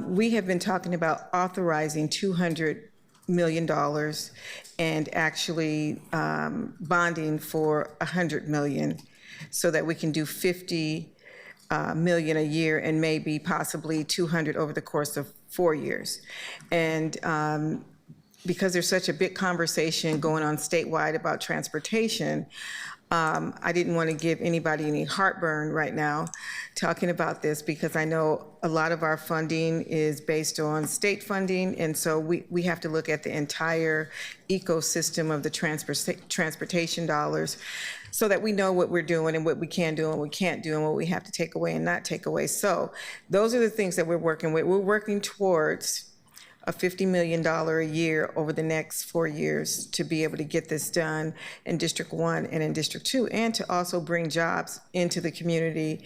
we have been talking about authorizing $200 million and actually bonding for $100 million so that we can do 50 million a year and maybe possibly 200 over the course of 4 years. And because there's such a big conversation going on statewide about transportation, I didn't want to give anybody any heartburn right now talking about this because I know a lot of our funding is based on state funding, and so we have to look at the entire ecosystem of the transportation dollars so that we know what we're doing and what we can do and what we can't do and what we have to take away and not take away. So those are the things that we're working with. We're working towards a $50 million a year over the next 4 years to be able to get this done in District 1 and in District 2, and to also bring jobs into the community.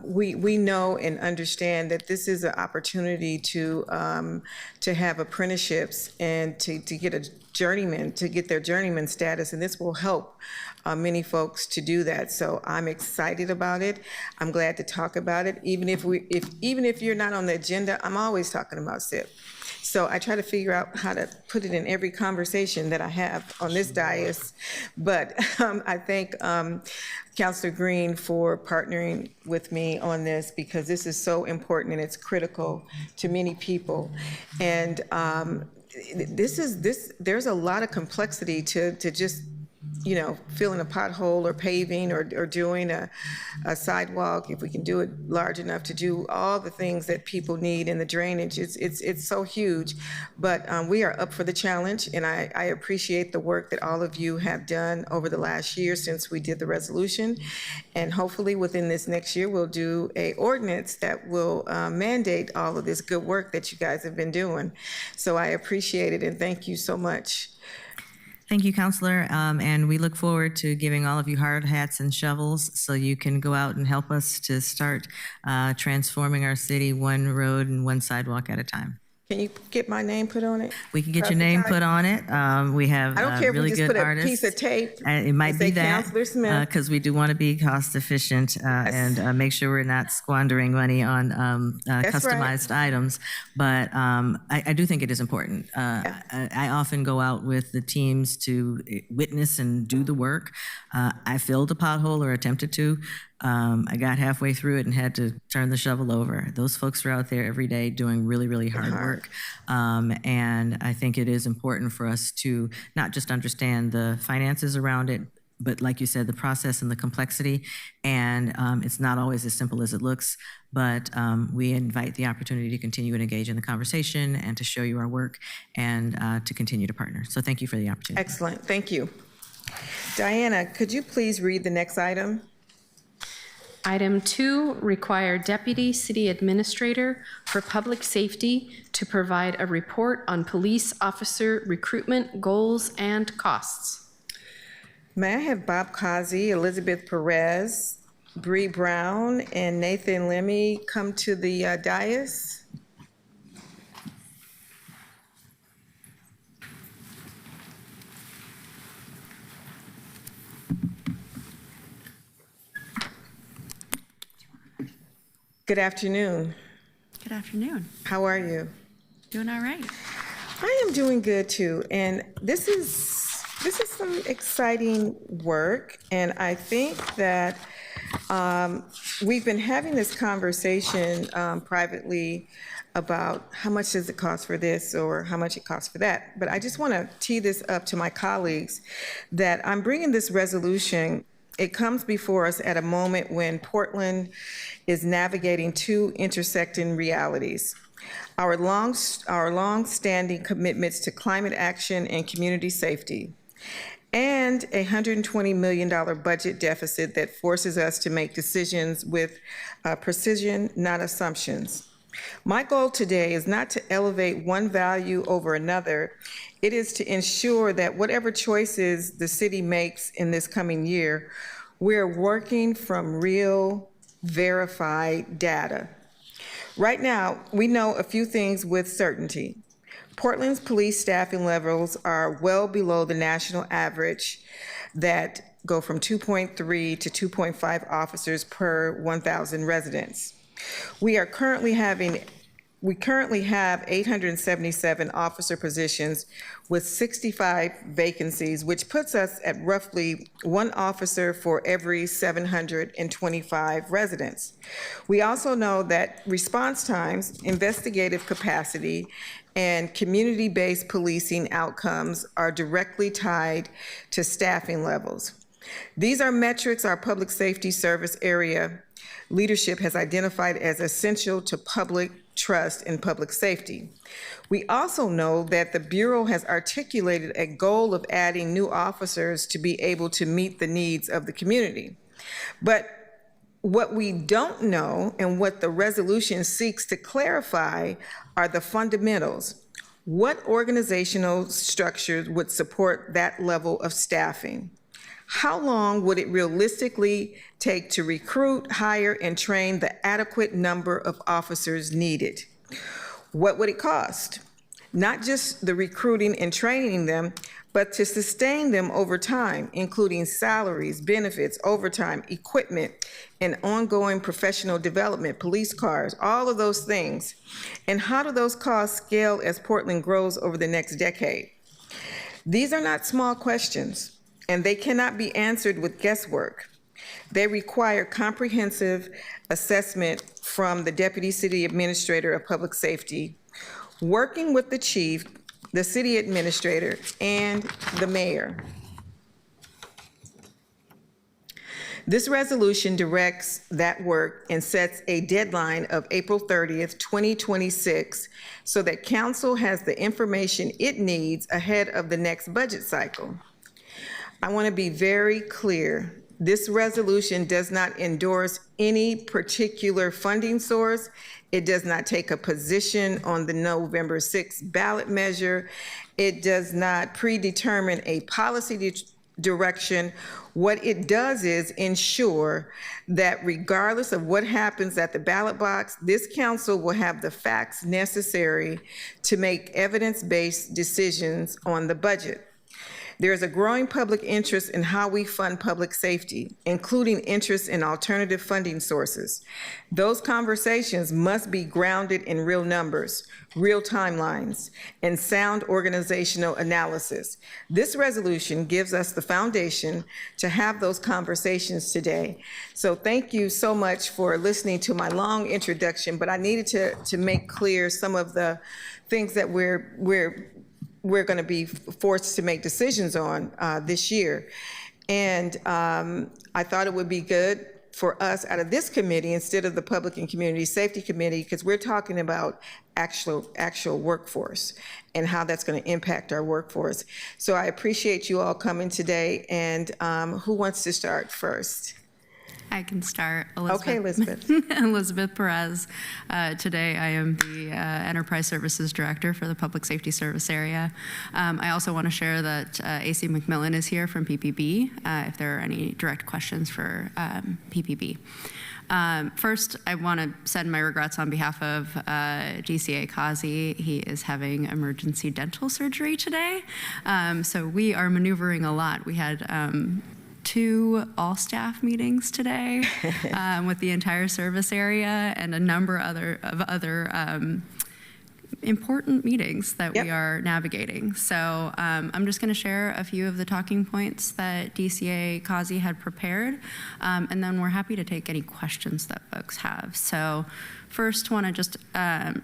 We know and understand that this is an opportunity to have apprenticeships and to get a journeyman, to get their journeyman status, and this will help many folks to do that. So I'm excited about it. I'm glad to talk about it. Even if you're not on the agenda, I'm always talking about SIP. So I try to figure out how to put it in every conversation that I have on this dais. But I thank Councilor Green for partnering with me on this because this is so important and it's critical to many people. And there's a lot of complexity to just, filling a pothole or paving or doing a sidewalk, if we can do it large enough to do all the things that people need in the drainage. It's so huge, but we are up for the challenge, and I appreciate the work that all of you have done over the last year since we did the resolution, and hopefully within this next year we'll do a ordinance that will mandate all of this good work that you guys have been doing. So I appreciate it, and thank you so much. Thank you, Councilor, and we look forward to giving all of you hard hats and shovels so you can go out and help us to start transforming our city one road and one sidewalk at a time. Can you get my name put on it? We can get your name put on it. We have I don't care really if we just good put artists. a piece of tape. It might be that Councilor Smith. because we do want to be cost efficient and make sure we're not squandering money on customized items. But I do think it is important. I often go out with the teams to witness and do the work. I filled a pothole or attempted to. I got halfway through it and had to turn the shovel over. Those folks are out there every day doing really, really hard work. And I think it is important for us to not just understand the finances around it, but like you said, the process and the complexity. And it's not always as simple as it looks, but we invite the opportunity to continue and engage in the conversation and to show you our work and to continue to partner. So thank you for the opportunity. Excellent, thank you. Diana, could you please read the next item? Item 2, require Deputy City Administrator for Public Safety to provide a report on police officer recruitment goals and costs. May I have Bob Kazi, Elizabeth Perez, Bree Brown, and Nathan Lemmy come to the dais? Good afternoon. Good afternoon. How are you? Doing all right. I am doing good too, and this is some exciting work, and I think that we've been having this conversation privately about how much does it cost for this or how much it costs for that. But I just want to tee this up to my colleagues that I'm bringing this resolution. It comes before us at a moment when Portland is navigating two intersecting realities. Our long-standing commitments to climate action and community safety, and a $120 million budget deficit that forces us to make decisions with precision, not assumptions. My goal today is not to elevate one value over another. It is to ensure that whatever choices the city makes in this coming year, we're working from real, verified data. Right now, we know a few things with certainty. Portland's police staffing levels are well below the national average that go from 2.3 to 2.5 officers per 1,000 residents. We currently have 877 officer positions with 65 vacancies, which puts us at roughly one officer for every 725 residents. We also know that response times, investigative capacity, and community-based policing outcomes are directly tied to staffing levels. These are metrics our public safety service area leadership has identified as essential to public trust in public safety. We also know that the Bureau has articulated a goal of adding new officers to be able to meet the needs of the community. But what we don't know and what the resolution seeks to clarify are the fundamentals. What organizational structures would support that level of staffing? How long would it realistically take to recruit, hire, and train the adequate number of officers needed? What would it cost? Not just the recruiting and training them, but to sustain them over time, including salaries, benefits, overtime, equipment, and ongoing professional development, police cars, all of those things. And how do those costs scale as Portland grows over the next decade? These are not small questions, and they cannot be answered with guesswork. They require comprehensive assessment from the Deputy City Administrator of Public Safety, working with the chief, the city administrator, and the mayor. This resolution directs that work and sets a deadline of April 30th, 2026, so that council has the information it needs ahead of the next budget cycle. I want to be very clear. This resolution does not endorse any particular funding source. It does not take a position on the November 6th ballot measure. It does not predetermine a policy direction. What it does is ensure that regardless of what happens at the ballot box, this council will have the facts necessary to make evidence-based decisions on the budget. There is a growing public interest in how we fund public safety, including interest in alternative funding sources. Those conversations must be grounded in real numbers, real timelines, and sound organizational analysis. This resolution gives us the foundation to have those conversations today. So thank you so much for listening to my long introduction, but I needed to make clear some of the things that we're going to be forced to make decisions on this year. And I thought it would be good for us out of this committee instead of the Public and Community Safety Committee, because we're talking about actual workforce and how that's going to impact our workforce. So I appreciate you all coming today. And who wants to start first? I can start. Elizabeth. Okay, Elizabeth. Elizabeth Perez. Today, I am the Enterprise Services Director for the Public Safety Service Area. I also want to share that AC McMillan is here from PPB, if there are any direct questions for PPB. First, I want to send my regrets on behalf of DCA Kazi. He is having emergency dental surgery today. So we are maneuvering a lot. We had 2 all-staff meetings today with the entire service area and a number of other important meetings that we are navigating. So I'm just going to share a few of the talking points that DCA Kazi had prepared, and then we're happy to take any questions that folks have. So first, want to just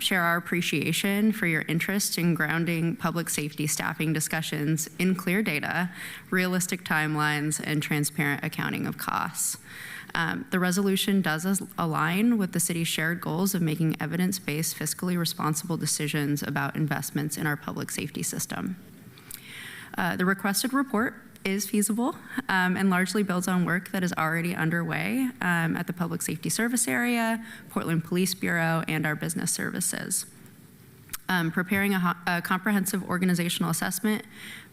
share our appreciation for your interest in grounding public safety staffing discussions in clear data, realistic timelines, and transparent accounting of costs. The resolution does align with the city's shared goals of making evidence-based, fiscally responsible decisions about investments in our public safety system. The requested report is feasible and largely builds on work that is already underway at the Public Safety Service Area, Portland Police Bureau, and our business services. Preparing a comprehensive organizational assessment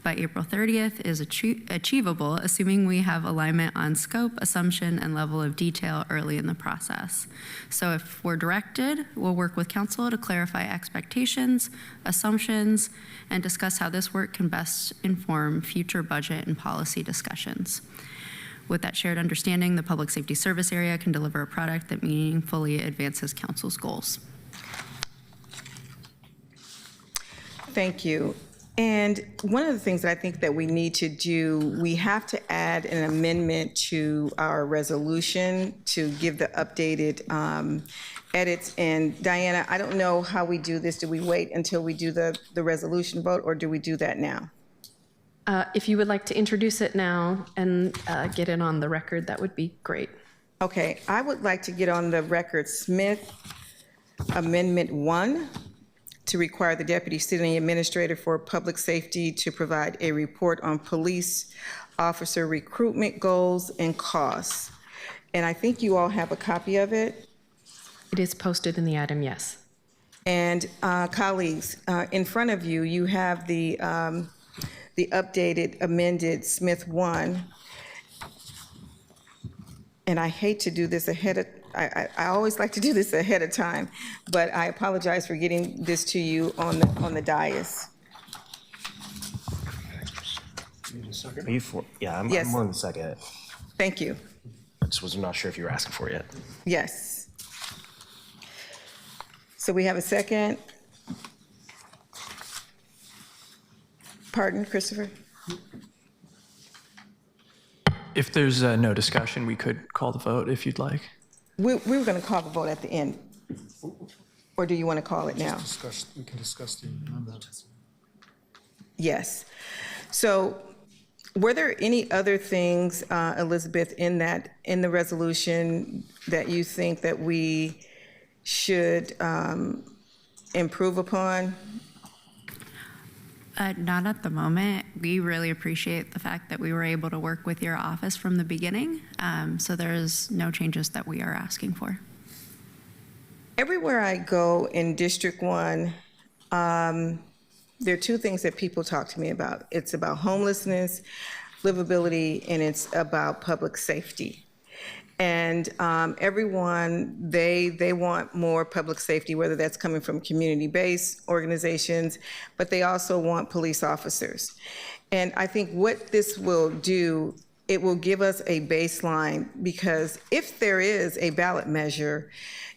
by April 30th is achievable, assuming we have alignment on scope, assumption, and level of detail early in the process. So if we're directed, we'll work with council to clarify expectations, assumptions, and discuss how this work can best inform future budget and policy discussions. With that shared understanding, the Public Safety Service Area can deliver a product that meaningfully advances council's goals. Thank you. And one of the things that I think that we need to do, we have to add an amendment to our resolution to give the updated edits. And Diana, I don't know how we do this. Do we wait until we do the resolution vote, or do we do that now? If you would like to introduce it now and get it on the record, that would be great. Okay, I would like to get on the record Smith Amendment 1, to require the Deputy City Administrator for Public Safety to provide a report on police officer recruitment goals and costs. And I think you all have a copy of it. It is posted in the item, yes. And colleagues, in front of you, you have the updated amended Smith 1. And I hate to do this ahead of I always like to do this ahead of time, but I apologize for getting this to you on the dais. Are you for? Yeah, I'm Yes. more than second. Thank you. I just was not sure if you were asking for it yet. Yes. So we have a second. Pardon, Christopher? If there's no discussion, we could call the vote if you'd like. We were going to call the vote at the end. Or do you want to call it now? We can discuss the amendment. Yes. So were there any other things, Elizabeth, in the resolution that you think that we should improve upon? Not at the moment. We really appreciate the fact that we were able to work with your office from the beginning. So there's no changes that we are asking for. Everywhere I go in District 1, there are 2 things that people talk to me about. It's about homelessness, livability, and it's about public safety. And everyone, they want more public safety, whether that's coming from community-based organizations, but they also want police officers. And I think what this will do, it will give us a baseline, because if there is a ballot measure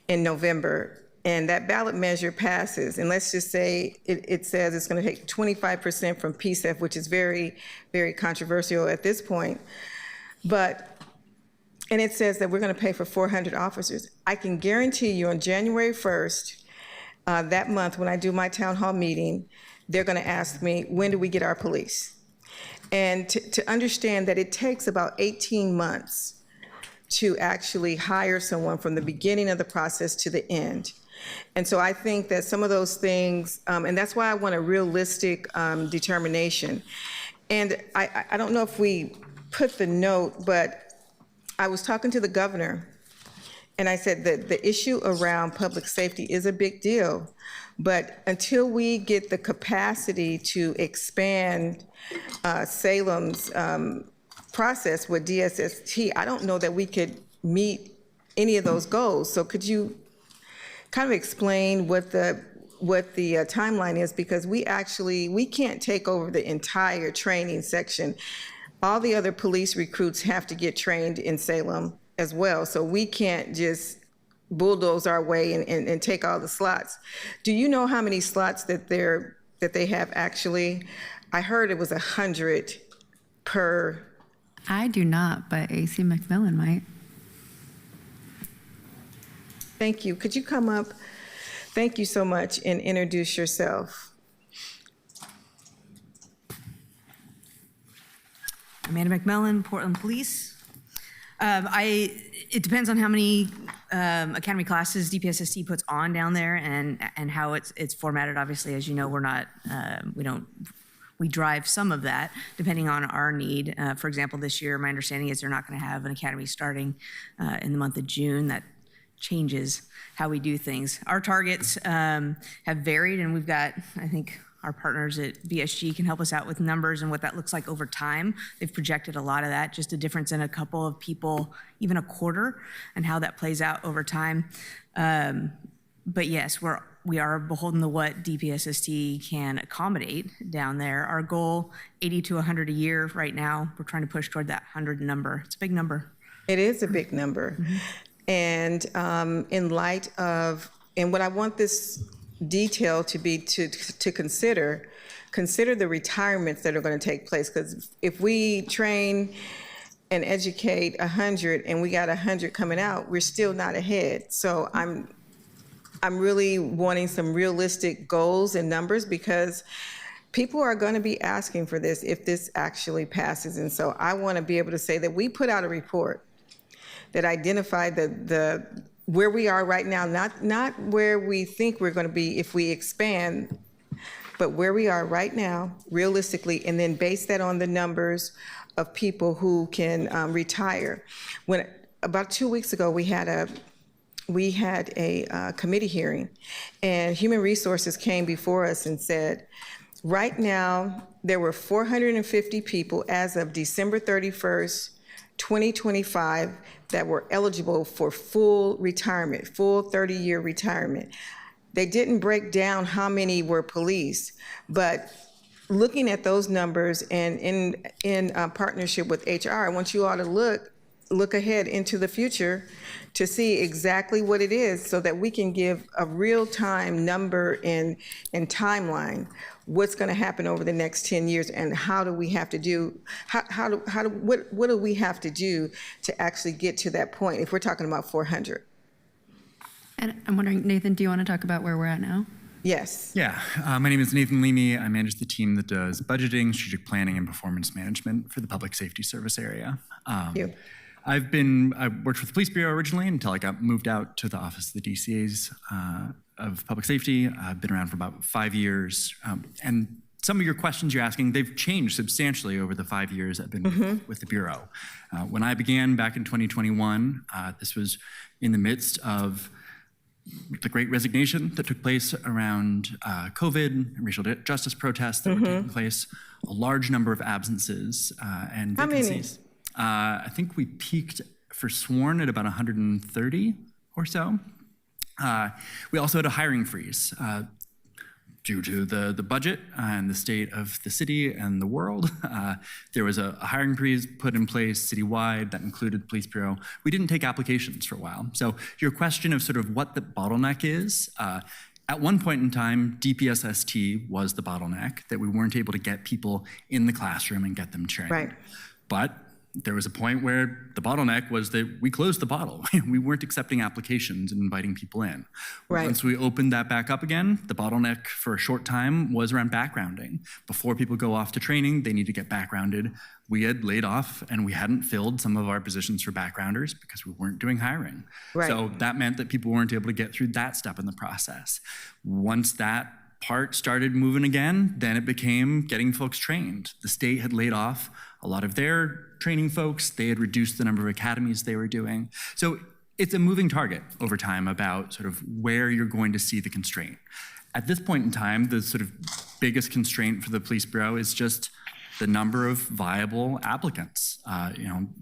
in November and that ballot measure passes, and let's just say it says it's going to take 25% from PSEF, which is very, very controversial at this point, and it says that we're going to pay for 400 officers. I can guarantee you on January 1st, that month when I do my town hall meeting, they're going to ask me, when do we get our police? And to understand that it takes about 18 months to actually hire someone from the beginning of the process to the end. And so I think that some of those things, and that's why I want a realistic determination. And I don't know if we put the note, but I was talking to the governor, and I said that the issue around public safety is a big deal, but until we get the capacity to expand Salem's process with DSST, I don't know that we could meet any of those goals. So could you kind of explain what the timeline is? Because we can't take over the entire training section. All the other police recruits have to get trained in Salem as well. So we can't just bulldoze our way and take all the slots. Do you know how many slots that they have actually? I heard it was 100 per. I do not, but AC McMillan might. Thank you. Could you come up? Thank you so much, and introduce yourself. Amanda McMillan, Portland Police. It depends on how many academy classes DPSST puts on down there and how it's formatted. Obviously, as you know, we drive some of that depending on our need. For example, this year, my understanding is they're not going to have an academy starting in the month of June. That changes how we do things. Our targets have varied, and we've got, I think, our partners at BSG can help us out with numbers and what that looks like over time. They've projected a lot of that, just a difference in a couple of people, even a quarter, and how that plays out over time. But yes, we are beholden to what DPSST can accommodate down there. Our goal, 80 to 100 a year right now. We're trying to push toward that 100 number. It's a big number. It is a big number. Mm-hmm. And in light of, and what I want this detail to be to consider the retirements that are going to take place, because if we train and educate 100 and we got 100 coming out, we're still not ahead. So I'm really wanting some realistic goals and numbers, because people are going to be asking for this if this actually passes. And so I want to be able to say that we put out a report that identified the where we are right now, not where we think we're going to be if we expand, but where we are right now, realistically, and then base that on the numbers of people who can retire. When about 2 weeks ago, we had a committee hearing, and Human Resources came before us and said, right now, there were 450 people as of December 31st, 2025, that were eligible for full retirement, full 30-year retirement. They didn't break down how many were police, but looking at those numbers and in partnership with HR, I want you all to look ahead into the future to see exactly what it is, so that we can give a real-time number and timeline, what's going to happen over the next 10 years, and how do we have to do, what do we have to do to actually get to that point if we're talking about 400? And I'm wondering, Nathan, do you want to talk about where we're at now? Yes. Yeah, my name is Nathan Leamy. I manage the team that does budgeting, strategic planning, and performance management for the Public Safety Service area. Thank you. I worked for the Police Bureau originally until I got moved out to the Office of the DCAs of Public Safety. I've been around for about 5 years. And some of your questions you're asking, they've changed substantially over the 5 years I've been with the Bureau. When I began back in 2021, this was in the midst of the Great Resignation that took place around COVID and racial justice protests that were taking place, a large number of absences and vacancies. How many? I think we peaked for sworn at about 130 or so. We also had a hiring freeze due to the budget and the state of the city and the world. There was a hiring freeze put in place citywide that included the Police Bureau. We didn't take applications for a while. So your question of sort of what the bottleneck is, at one point in time, DPSST was the bottleneck, that we weren't able to get people in the classroom and get them trained. Right. But there was a point where the bottleneck was that we closed the bottle. We weren't accepting applications and inviting people in. Right. Once we opened that back up again, the bottleneck for a short time was around backgrounding. Before people go off to training, they need to get backgrounded. We had laid off and we hadn't filled some of our positions for backgrounders because we weren't doing hiring. Right. So that meant that people weren't able to get through that step in the process. Once that part started moving again, then it became getting folks trained. The state had laid off a lot of their training folks. They had reduced the number of academies they were doing. So it's a moving target over time about sort of where you're going to see the constraint. At this point in time, the sort of biggest constraint for the Police Bureau is just the number of viable applicants.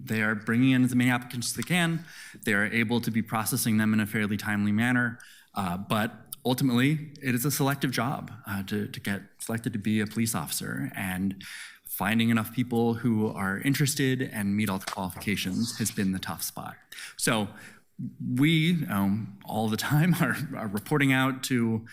They are bringing in as many applicants as they can. They are able to be processing them in a fairly timely manner, but ultimately, it is a selective job to get selected to be a police officer, and finding enough people who are interested and meet all the qualifications has been the tough spot. So we, all the time, are reporting out to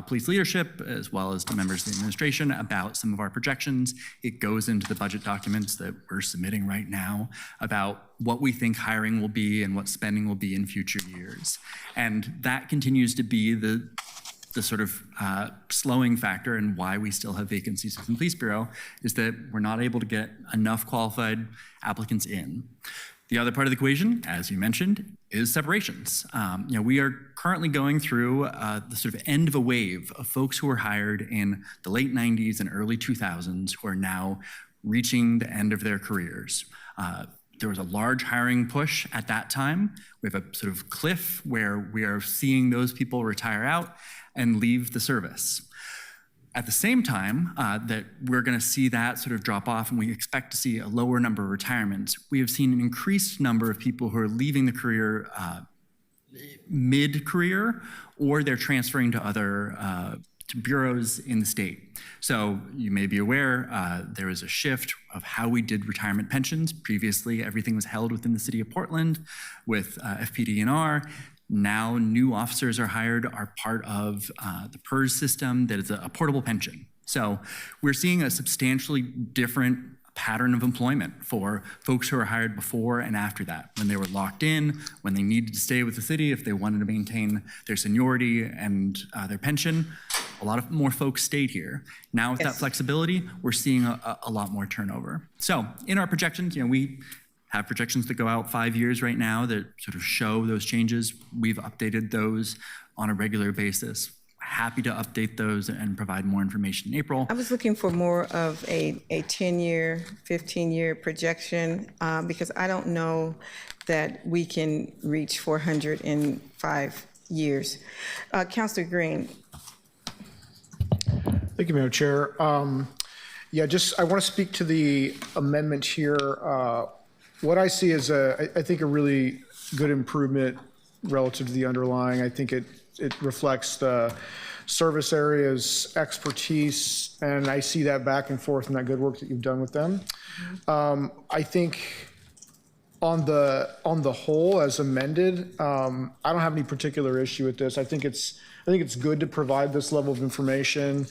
police leadership as well as to members of the administration about some of our projections. It goes into the budget documents that we're submitting right now about what we think hiring will be and what spending will be in future years. And that continues to be the sort of slowing factor and why we still have vacancies in the Police Bureau, is that we're not able to get enough qualified applicants in. The other part of the equation, as you mentioned, is separations. We are currently going through the sort of end of a wave of folks who were hired in the late 90s and early 2000s who are now reaching the end of their careers. There was a large hiring push at that time. We have a sort of cliff where we are seeing those people retire out and leave the service. At the same time that we're going to see that sort of drop off and we expect to see a lower number of retirements, we have seen an increased number of people who are leaving the career mid-career, or they're transferring to other to bureaus in the state. So you may be aware there was a shift of how we did retirement pensions. Previously, everything was held within the city of Portland with FPD&R. Now new officers are hired, are part of the PERS system that is a portable pension. So we're seeing a substantially different pattern of employment for folks who are hired before and after that, when they were locked in, when they needed to stay with the city, if they wanted to maintain their seniority and their pension. A lot of more folks stayed here. Now with that flexibility, we're seeing a lot more turnover. So in our projections, we have projections that go out 5 years right now that sort of show those changes. We've updated those on a regular basis. Happy to update those and provide more information in April. I was looking for more of a 10-year, 15-year projection because I don't know that we can reach 400 in 5 years. Councilor Green. Thank you, Madam Chair. I want to speak to the amendment here. What I see is, I think, a really good improvement relative to the underlying. I think it reflects the service area's expertise, and I see that back and forth in that good work that you've done with them. I think on the whole, as amended, I don't have any particular issue with this. I think it's good to provide this level of information,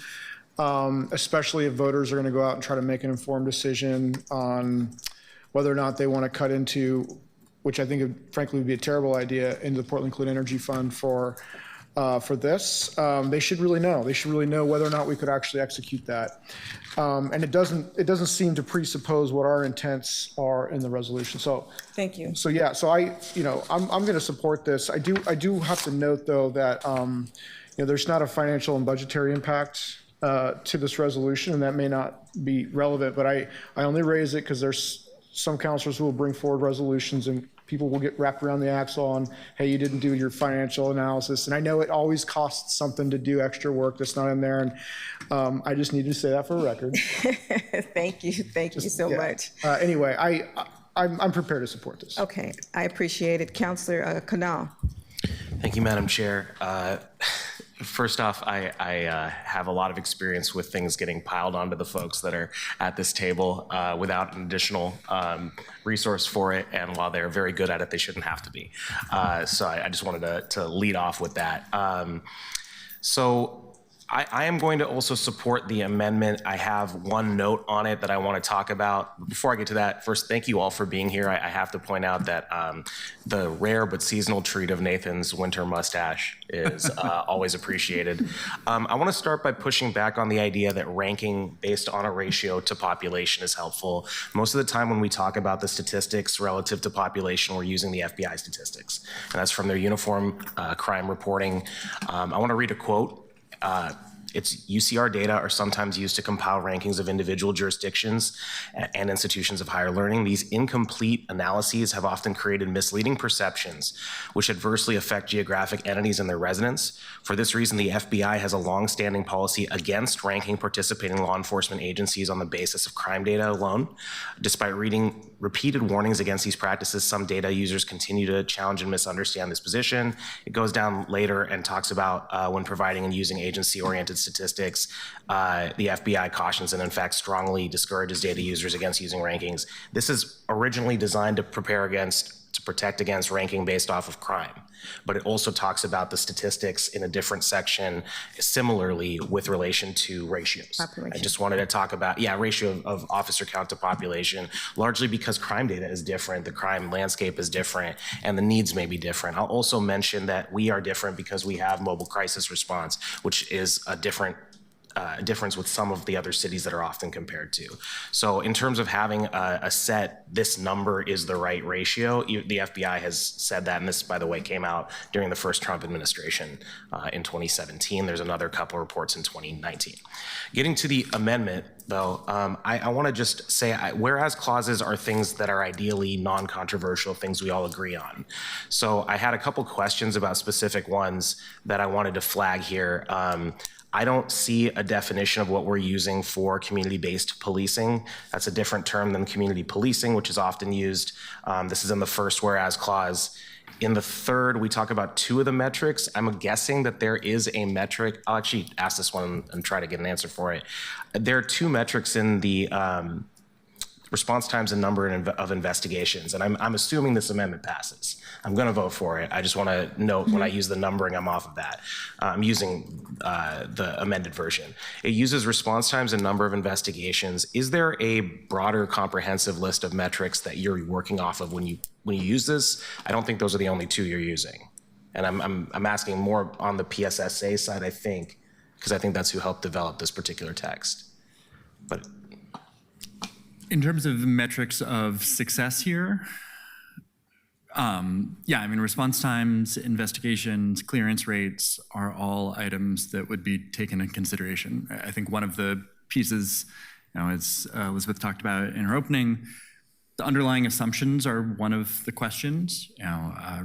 especially if voters are going to go out and try to make an informed decision on whether or not they want to cut into, which I think, frankly, would be a terrible idea, into the Portland Clean Energy Fund for this. They should really know. They should really know whether or not we could actually execute that. And it doesn't seem to presuppose what our intents are in the resolution. So thank you. So yeah. So I'm going to support this. I do have to note though that there's not a financial and budgetary impact to this resolution, and that may not be relevant. But I only raise it because there's some councilors who will bring forward resolutions and people will get wrapped around the axle on, hey, you didn't do your financial analysis. And I know it always costs something to do extra work that's not in there. And I just need to say that for a record. Thank you. Thank you so much. Anyway, I'm prepared to support this. Okay, I appreciate it. Councilor Canal. Thank you, Madam Chair. First off, I have a lot of experience with things getting piled onto the folks that are at this table without an additional resource for it, and while they're very good at it, they shouldn't have to be. So I just wanted to lead off with that. So I am going to also support the amendment. I have one note on it that I want to talk about. Before I get to that, first, thank you all for being here. I have to point out that the rare but seasonal treat of Nathan's winter mustache is always appreciated. I want to start by pushing back on the idea that ranking based on a ratio to population is helpful. Most of the time when we talk about the statistics relative to population, we're using the FBI statistics, and that's from their uniform crime reporting. I want to read a quote. Its UCR data are sometimes used to compile rankings of individual jurisdictions and institutions of higher learning. These incomplete analyses have often created misleading perceptions, which adversely affect geographic entities and their residents. For this reason, the FBI has a long-standing policy against ranking participating law enforcement agencies on the basis of crime data alone. Despite reading repeated warnings against these practices, some data users continue to challenge and misunderstand this position. It goes down later and talks about when providing and using agency-oriented statistics, the FBI cautions and in fact strongly discourages data users against using rankings. This is originally designed to protect against ranking based off of crime, but it also talks about the statistics in a different section similarly with relation to ratios. Population. I just wanted to talk about, ratio of officer count to population, largely because crime data is different, the crime landscape is different, and the needs may be different. I'll also mention that we are different because we have mobile crisis response, which is a difference with some of the other cities that are often compared to. So in terms of having a set, this number is the right ratio, the FBI has said that, and this, by the way, came out during the first Trump administration in 2017. There's another couple reports in 2019. Getting to the amendment, though, I want to just say, whereas clauses are things that are ideally non-controversial, things we all agree on. So I had a couple questions about specific ones that I wanted to flag here. I don't see a definition of what we're using for community-based policing. That's a different term than community policing, which is often used. This is in the first whereas clause. In the third, we talk about two of the metrics. I'm guessing that there is a metric. I'll actually ask this one and try to get an answer for it. There are two metrics in the response times and number of investigations, and I'm assuming this amendment passes. I'm going to vote for it. I just want to note when I use the numbering, I'm off of that. I'm using the amended version. It uses response times and number of investigations. Is there a broader comprehensive list of metrics that you're working off of when you use this? I don't think those are the only two you're using. And I'm asking more on the PSSA side, I think, because I think that's who helped develop this particular text. But in terms of metrics of success here, response times, investigations, clearance rates are all items that would be taken into consideration. I think one of the pieces, as Elizabeth talked about in her opening, the underlying assumptions are one of the questions.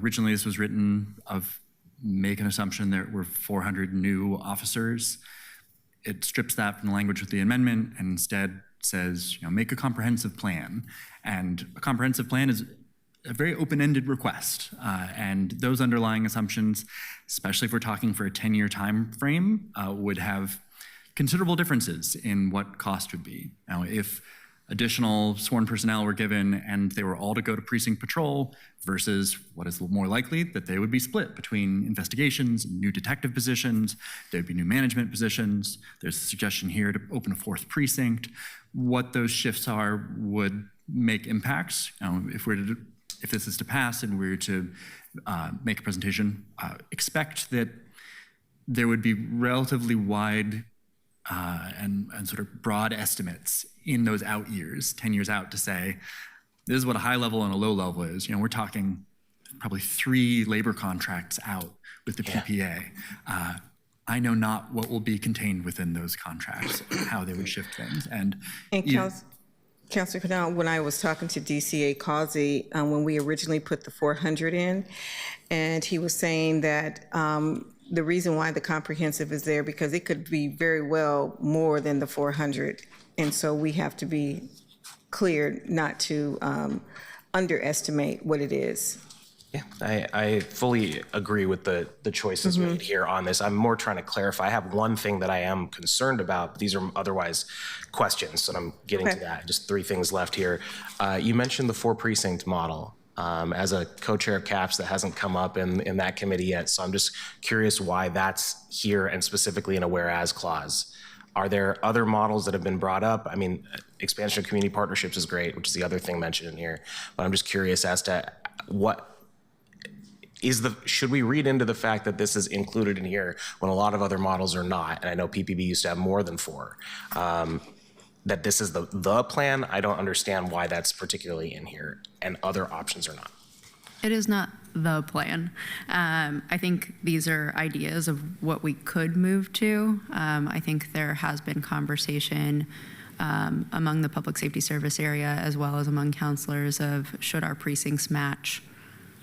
Originally this was written of make an assumption there were 400 new officers. It strips that from the language of the amendment and instead says, make a comprehensive plan. And a comprehensive plan is a very open-ended request. And those underlying assumptions, especially if we're talking for a 10-year time frame, would have considerable differences in what cost would be. Now, if additional sworn personnel were given and they were all to go to precinct patrol versus what is more likely that they would be split between investigations, new detective positions, there'd be new management positions. There's a suggestion here to open a fourth precinct. What those shifts are would make impacts. If this is to pass and we're to make a presentation, expect that there would be relatively wide and sort of broad estimates in those out years, 10 years out, to say, this is what a high level and a low level is. We're talking probably 3 labor contracts out with the PPA. I know not what will be contained within those contracts, how they would shift things. And Councilor Canal, when I was talking to DCA Causey, when we originally put the 400 in, and he was saying that the reason why the comprehensive is there because it could be very well more than the 400. And so we have to be clear not to underestimate what it is. Yeah, I fully agree with the choices made here on this. I'm more trying to clarify. I have one thing that I am concerned about, but these are otherwise questions, so I'm getting to that. Just 3 things left here. You mentioned the 4-precinct model. As a co-chair of CAPS, that hasn't come up in that committee yet, so I'm just curious why that's here and specifically in a whereas clause. Are there other models that have been brought up? I mean, expansion of community partnerships is great, which is the other thing mentioned in here, but I'm just curious as to what should we read into the fact that this is included in here when a lot of other models are not? And I know PPB used to have more than 4. That this is the plan. I don't understand why that's particularly in here and other options are not. It is not the plan. I think these are ideas of what we could move to. I think there has been conversation among the public safety service area as well as among counselors of should our precincts match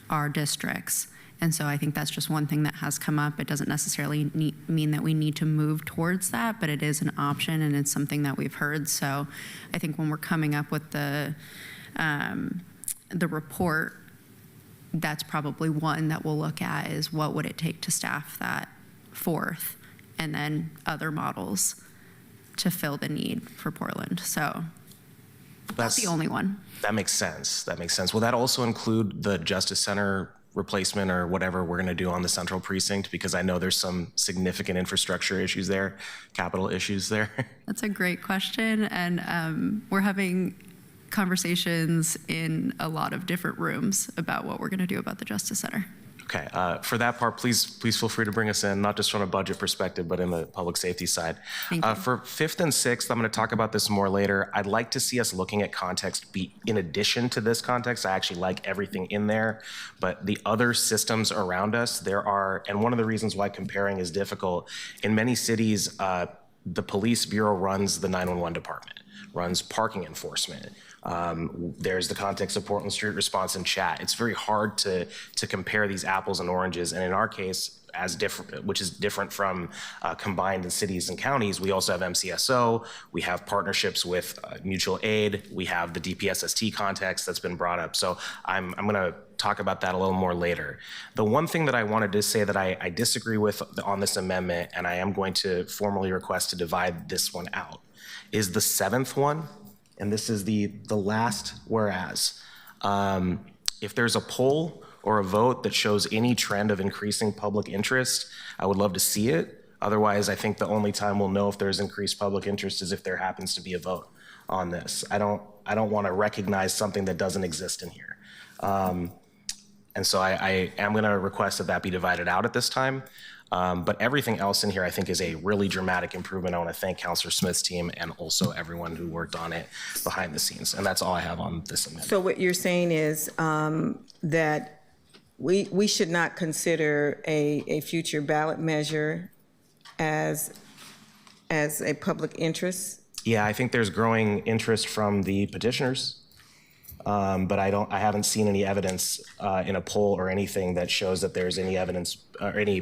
our districts. And so I think that's just one thing that has come up. It doesn't necessarily mean that we need to move towards that, but it is an option and it's something that we've heard. So I think when we're coming up with the report, that's probably one that we'll look at is what would it take to staff that fourth, and then other models to fill the need for Portland. So that's the only one. That makes sense. That makes sense. Will that also include the Justice Center replacement or whatever we're going to do on the central precinct? Because I know there's some significant infrastructure issues there, capital issues there. That's a great question. And we're having conversations in a lot of different rooms about what we're going to do about the Justice Center. Okay, for that part, please feel free to bring us in, not just from a budget perspective, but in the public safety side. Thank you. For 5th and 6th, I'm going to talk about this more later. I'd like to see us looking at context in addition to this context. I actually like everything in there, but the other systems around us, there are, and one of the reasons why comparing is difficult, in many cities, the police bureau runs the 911 department, runs parking enforcement. There's the context of Portland Street Response and chat. It's very hard to compare these apples and oranges. And in our case, which is different from combined in cities and counties, we also have MCSO, we have partnerships with mutual aid, we have the DPSST context that's been brought up. So I'm going to talk about that a little more later. The one thing that I wanted to say that I disagree with on this amendment, and I am going to formally request to divide this one out, is the 7th one. And this is the last whereas. If there's a poll or a vote that shows any trend of increasing public interest, I would love to see it. Otherwise, I think the only time we'll know if there's increased public interest is if there happens to be a vote on this. I don't want to recognize something that doesn't exist in here. And so I am going to request that that be divided out at this time. But everything else in here, I think, is a really dramatic improvement. I want to thank Councilor Smith's team and also everyone who worked on it behind the scenes. And that's all I have on this amendment. So what you're saying is that we should not consider a future ballot measure as a public interest? Yeah, I think there's growing interest from the petitioners. But I haven't seen any evidence in a poll or anything that shows that there's any evidence or any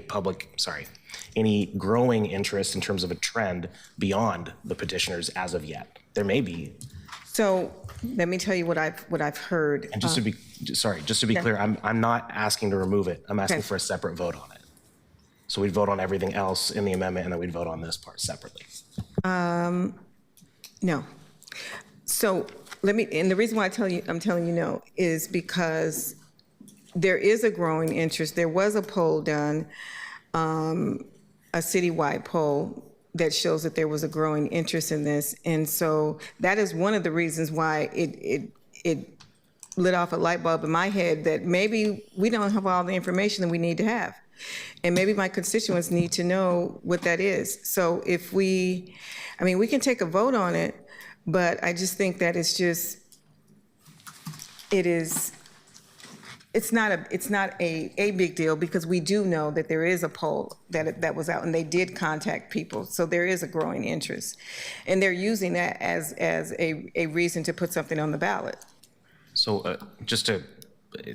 growing interest in terms of a trend beyond the petitioners as of yet. There may be. So let me tell you what I've heard. And just to be clear, I'm not asking to remove it. I'm asking for a separate vote on it. So we'd vote on everything else in the amendment and then we'd vote on this part separately. No. So and the reason why I'm telling you no is because there is a growing interest. There was a poll done, a citywide poll that shows that there was a growing interest in this. And so that is one of the reasons why it lit off a light bulb in my head that maybe we don't have all the information that we need to have. And maybe my constituents need to know what that is. So we can take a vote on it, but I just think that it's not a big deal because we do know that there is a poll that was out and they did contact people. So there is a growing interest. And they're using that as a reason to put something on the ballot. So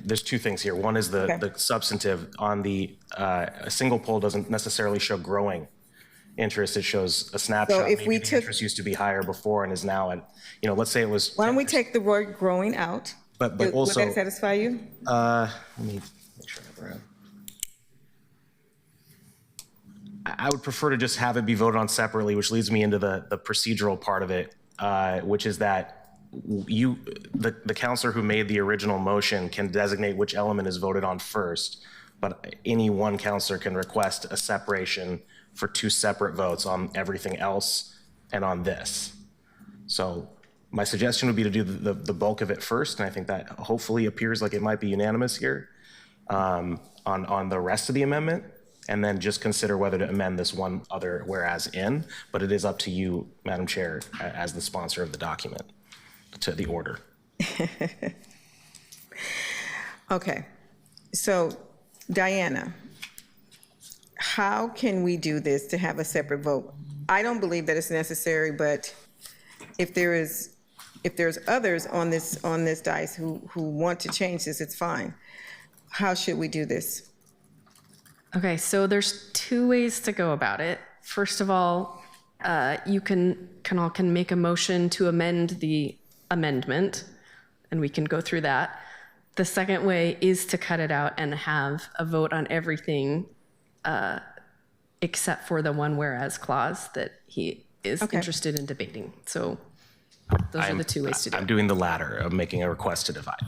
there's two things here. One is the substantive. On the a single poll doesn't necessarily show growing interest. It shows a snapshot. So if maybe the interest used to be higher before and is now at, let's say it was. Why don't we take the word growing out? But also. Would that satisfy you? Let me make sure I have it right. I would prefer to just have it be voted on separately, which leads me into the procedural part of it, which is that the counselor who made the original motion can designate which element is voted on first, but any one counselor can request a separation for two separate votes on everything else and on this. So my suggestion would be to do the bulk of it first, and I think that hopefully appears like it might be unanimous here on the rest of the amendment, and then just consider whether to amend this one other whereas in, but it is up to you, Madam Chair, as the sponsor of the document, to the order. Okay. So, Diana, how can we do this to have a separate vote? I don't believe that it's necessary, but if there's others on this dais who want to change this, it's fine. How should we do this? Okay, so there's two ways to go about it. First of all, you can make a motion to amend the amendment, and we can go through that. The second way is to cut it out and have a vote on everything except for the one whereas clause that he is interested in debating. So those are the two ways to do it. I'm doing the latter of making a request to divide.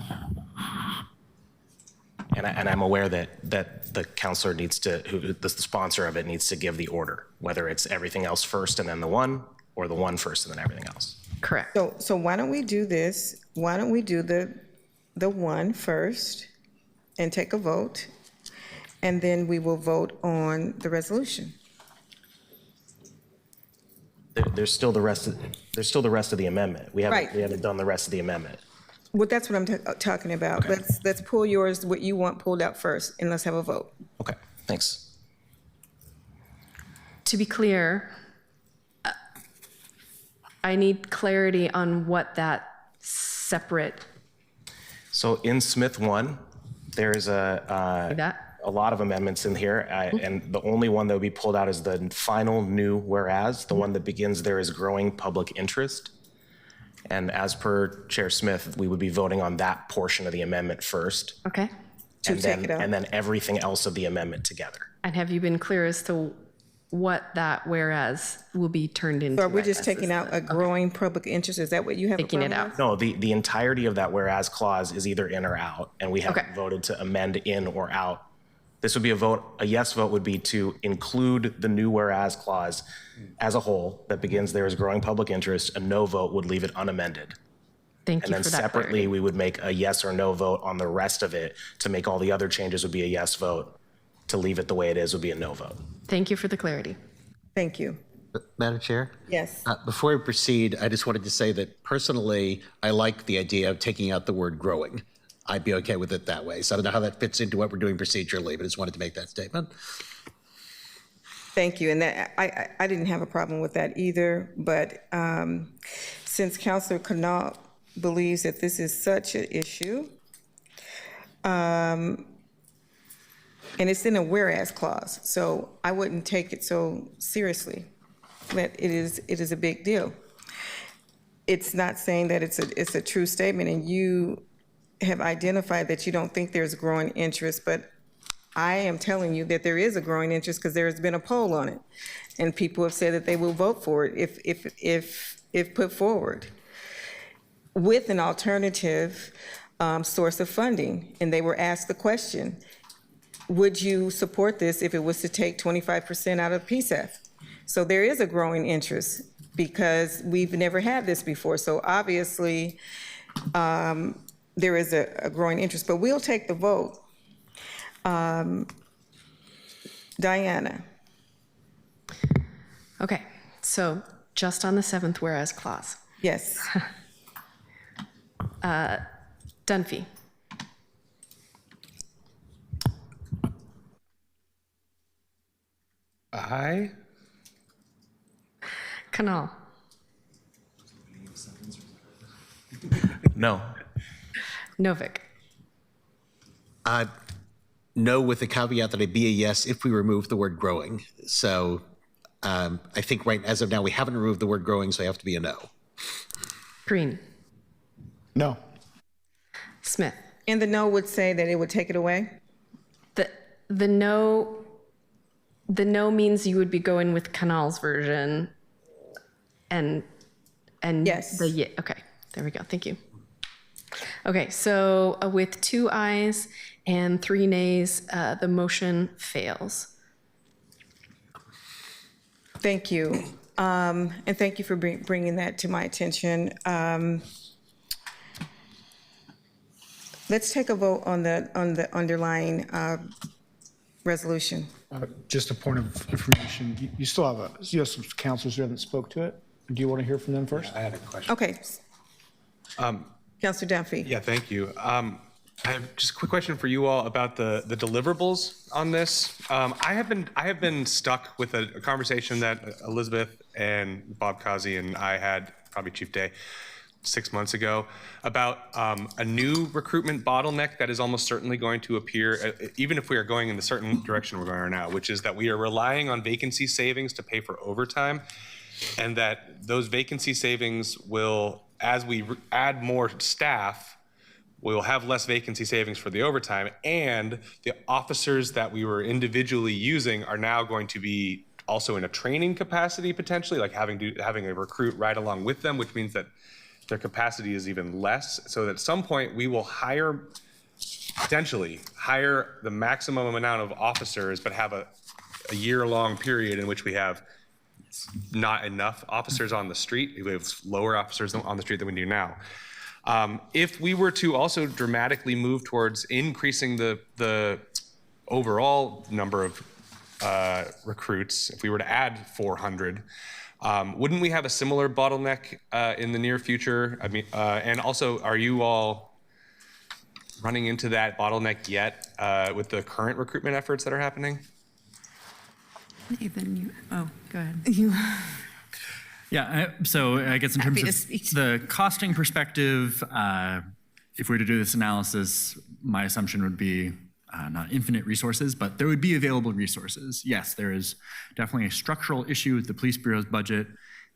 And I'm aware that the counselor needs to, the sponsor of it needs to give the order, whether it's everything else first and then the one, or the one first and then everything else. Correct. So why don't we do this? Why don't we do the one first and take a vote, and then we will vote on the resolution. There's still the rest of the amendment. We Right. haven't done the rest of the amendment. Well, that's what I'm talking about. Okay. Let's pull yours, what you want pulled out first, and let's have a vote. Okay, thanks. To be clear, I need clarity on what that separate. So in Smith 1, there is that. a lot of amendments in here, and the only one that would be pulled out is the final new whereas, the one that begins "there is growing public interest." And as per Chair Smith, we would be voting on that portion of the amendment first. Okay. And then everything else of the amendment together. And have you been clear as to what that whereas will be turned into? So are we just taking out a growing public interest? Is that what you have? Taking it out. No, the entirety of that whereas clause is either in or out, and we haven't voted to amend in or out. This would be a yes vote would be to include the new whereas clause as a whole that begins "there is growing public interest." A no vote would leave it unamended. Thank you And for then that separately, clarity. we would make a yes or no vote on the rest of it to make all the other changes would be a yes vote. To leave it the way it is would be a no vote. Thank you for the clarity. Thank you. Madam Chair? Yes. Before we proceed, I just wanted to say that personally, I like the idea of taking out the word growing. I'd be okay with it that way. So I don't know how that fits into what we're doing procedurally, but I just wanted to make that statement. Thank you. And that, I didn't have a problem with that either, but since Councilor Connaught believes that this is such an issue, and it's in a whereas clause, so I wouldn't take it so seriously, that it is a big deal. It's not saying that it's a true statement, and you have identified that you don't think there's growing interest, but I am telling you that there is a growing interest because there has been a poll on it, and people have said that they will vote for it if put forward with an alternative source of funding. And they were asked the question, would you support this if it was to take 25% out of PSEF? So there is a growing interest because we've never had this before. So obviously, there is a growing interest, but we'll take the vote. Diana. Okay, so just on the seventh whereas clause. Yes. Dunphy. Aye. Canal. No. Novick. No, with the caveat that it'd be a yes if we remove the word growing. So I think right as of now, we haven't removed the word growing, so I have to be a no. Green. No. Smith. And the no would say that it would take it away? The no means you would be going with Canal's version and yes. Okay, there we go. Thank you. Okay, so with 2 ayes and 3 nays, the motion fails. Thank you. And thank you for bringing that to my attention. Let's take a vote on the underlying resolution. Just a point of information, you still have some councilors who haven't spoke to it. Do you want to hear from them first? I had a question. Okay. Councilor Dunphy. Yeah, thank you. I have just a quick question for you all about the deliverables on this. I have been stuck with a conversation that Elizabeth and Bob Kazi and I had, probably Chief Day, 6 months ago, about a new recruitment bottleneck that is almost certainly going to appear, even if we are going in the certain direction we're going right now, which is that we are relying on vacancy savings to pay for overtime, and that those vacancy savings will, as we add more staff, we will have less vacancy savings for the overtime, and the officers that we were individually using are now going to be also in a training capacity potentially, like having a recruit ride along with them, which means that their capacity is even less. So that at some point we will potentially hire the maximum amount of officers, but have a year-long period in which we have not enough officers on the street. We have lower officers on the street than we do now. If we were to also dramatically move towards increasing the overall number of recruits, if we were to add 400, wouldn't we have a similar bottleneck in the near future? I mean, and also, are you all running into that bottleneck yet with the current recruitment efforts that are happening? Nathan, go ahead. Yeah, so I guess in terms Happy to of speak. the costing perspective, if we were to do this analysis, my assumption would be not infinite resources, but there would be available resources. Yes, there is definitely a structural issue with the Police Bureau's budget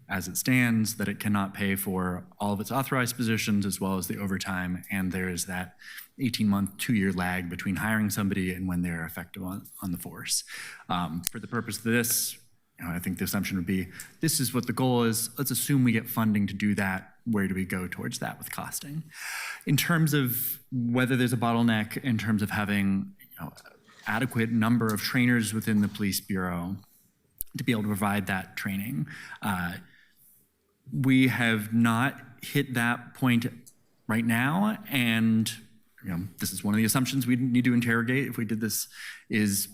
as it stands, that it cannot pay for all of its authorized positions as well as the overtime, and there is that 18-month, 2-year lag between hiring somebody and when they're effective on the force. For the purpose of this, I think the assumption would be, this is what the goal is. Let's assume we get funding to do that. Where do we go towards that with costing? In terms of whether there's a bottleneck in terms of having adequate number of trainers within the Police Bureau to be able to provide that training, we have not hit that point right now. And this is one of the assumptions we need to interrogate if we did this, is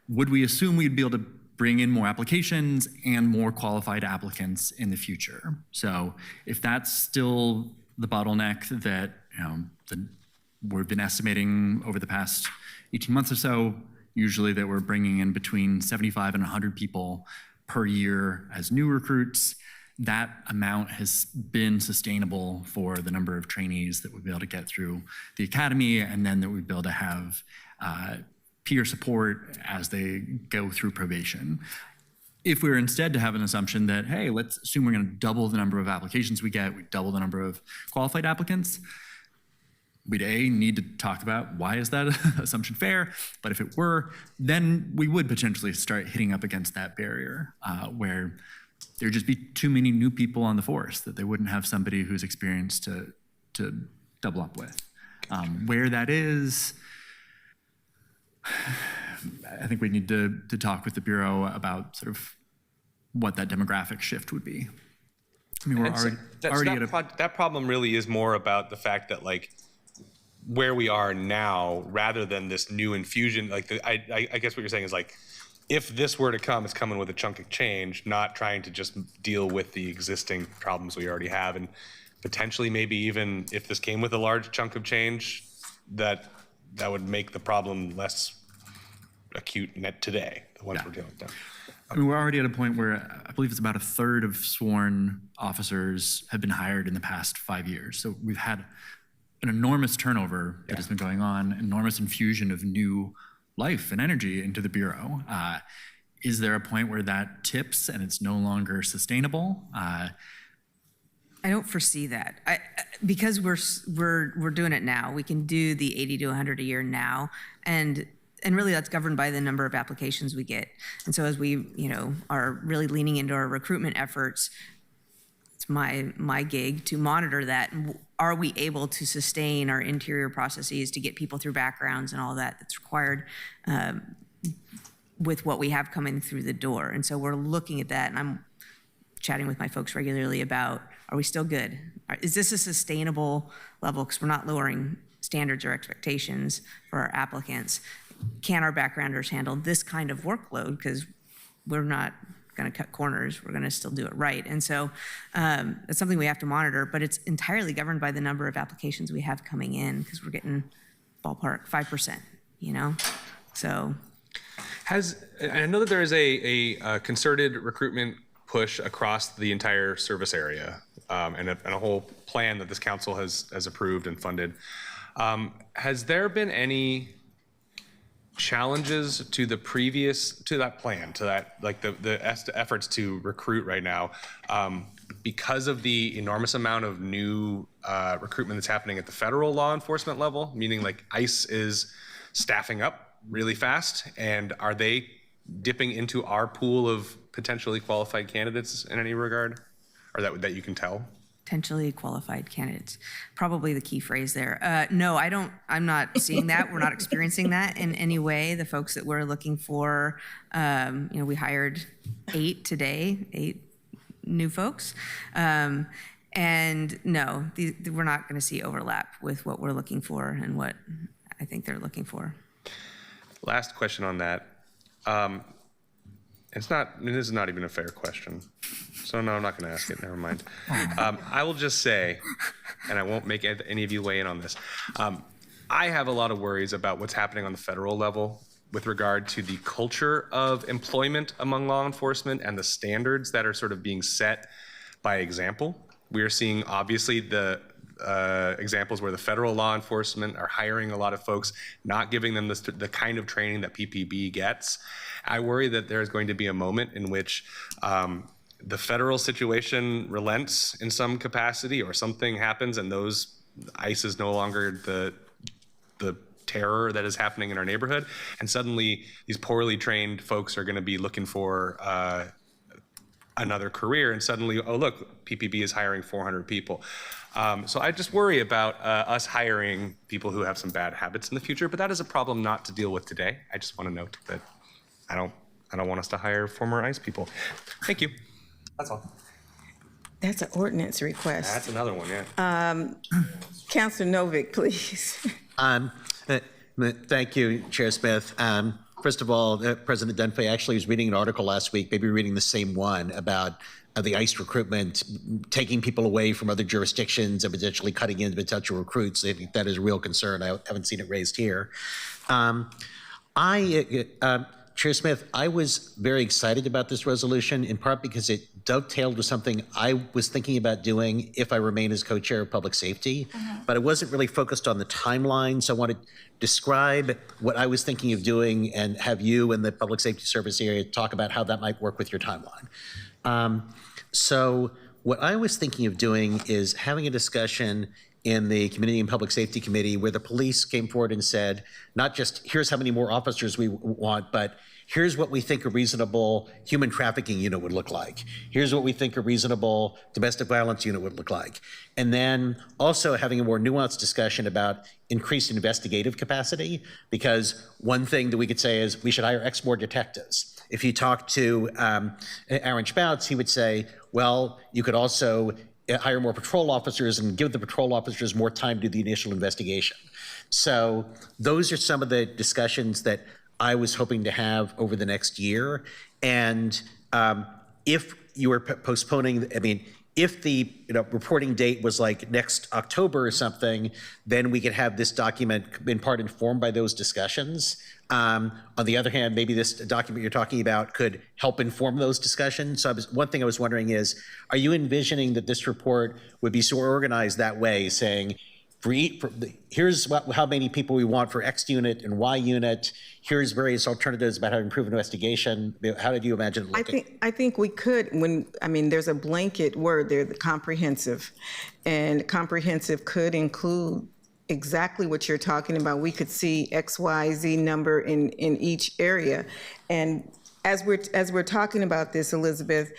would we assume we'd be able to bring in more applications and more qualified applicants in the future? So if that's still the bottleneck that we've been estimating over the past 18 months or so, usually that we're bringing in between 75 and 100 people per year as new recruits, that amount has been sustainable for the number of trainees that we'll be able to get through the academy, and then that we'll be able to have peer support as they go through probation. If we were instead to have an assumption that, hey, let's assume we're going to double the number of applications we get, we double the number of qualified applicants, we'd need to talk about why is that assumption fair, but if it were, then we would potentially start hitting up against that barrier where there'd just be too many new people on the force that they wouldn't have somebody who's experienced to double up with. Where that is, I think we need to talk with the Bureau about sort of what that demographic shift would be. I mean, we're that problem really is more about the fact that where we are now rather than this new infusion. I guess what you're saying is if this were to come, it's coming with a chunk of change, not trying to just deal with the existing problems we already have. And potentially maybe even if this came with a large chunk of change, that would make the problem less acute today, the ones we're dealing with now. I mean, we're already at a point where I believe it's about a third of sworn officers have been hired in the past 5 years. So we've had an enormous turnover that has been going on, enormous infusion of new life and energy into the Bureau. Is there a point where that tips and it's no longer sustainable? I don't foresee that. Because we're doing it now. We can do the 80 to 100 a year now, and really that's governed by the number of applications we get. And so as we are really leaning into our recruitment efforts, it's my gig to monitor that. Are we able to sustain our interior processes to get people through backgrounds and all that's required with what we have coming through the door? And so we're looking at that, and I'm chatting with my folks regularly about, are we still good? Is this a sustainable level? Because we're not lowering standards or expectations for our applicants. Can our backgrounders handle this kind of workload? Because we're not going to cut corners. We're going to still do it right. And so it's something we have to monitor, but it's entirely governed by the number of applications we have coming in, because we're getting ballpark, 5%, you know? So, I know that there is a concerted recruitment push across the entire service area, and a whole plan that this council has approved and funded. Has there been any challenges to that plan, to that, like the efforts to recruit right now, because of the enormous amount of new recruitment that's happening at the federal law enforcement level, meaning like ICE is staffing up really fast, and are they dipping into our pool of potentially qualified candidates in any regard, or that you can tell? potentially qualified candidates. Probably the key phrase there. No, I'm not seeing that. We're not experiencing that in any way. The folks that we're looking for, we hired 8 today, 8 new folks. And no, we're not going to see overlap with what we're looking for and what I think they're looking for. Last question on that. This is not even a fair question. So no, I'm not going to ask it. Never mind. I will just say, and I won't make any of you weigh in on this. I have a lot of worries about what's happening on the federal level with regard to the culture of employment among law enforcement and the standards that are sort of being set by example. We are seeing obviously the examples where the federal law enforcement are hiring a lot of folks, not giving them the kind of training that PPB gets. I worry that there's going to be a moment in which the federal situation relents in some capacity, or something happens and ICE is no longer the terror that is happening in our neighborhood, and suddenly these poorly trained folks are going to be looking for another career, and suddenly, oh look, PPB is hiring 400 people. So I just worry about us hiring people who have some bad habits in the future, but that is a problem not to deal with today. I just want to note that I don't want us to hire former ICE people. Thank you. That's all. That's an ordinance request. That's another one, yeah. Councilor Novick, please. Thank you, Chair Smith. First of all, President Dunphy actually was reading an article last week, maybe reading the same one, about the ICE recruitment, taking people away from other jurisdictions and potentially cutting into potential recruits. I think that is a real concern. I haven't seen it raised here. Chair Smith, I was very excited about this resolution, in part because it dovetailed with something I was thinking about doing if I remain as co-chair of public safety, but I wasn't really focused on the timeline. So I want to describe what I was thinking of doing and have you and the public safety service area talk about how that might work with your timeline. So what I was thinking of doing is having a discussion in the Community and Public Safety Committee where the police came forward and said, not just here's how many more officers we want, but here's what we think a reasonable human trafficking unit would look like. Here's what we think a reasonable domestic violence unit would look like. And then also having a more nuanced discussion about increased investigative capacity, because one thing that we could say is we should hire X more detectives. If you talk to Aaron Spouts, he would say, well, you could also hire more patrol officers and give the patrol officers more time to do the initial investigation. So those are some of the discussions that I was hoping to have over the next year. And if you were postponing, if the reporting date was like next October or something, then we could have this document in part informed by those discussions. On the other hand, maybe this document you're talking about could help inform those discussions. So one thing I was wondering is, are you envisioning that this report would be so organized that way, saying, here's how many people we want for X unit and Y unit, here's various alternatives about how to improve investigation? How did you imagine it looking? I think we could, there's a blanket word there, the comprehensive. And comprehensive could include exactly what you're talking about. We could see X, Y, Z number in each area. And as we're talking about this, Elizabeth,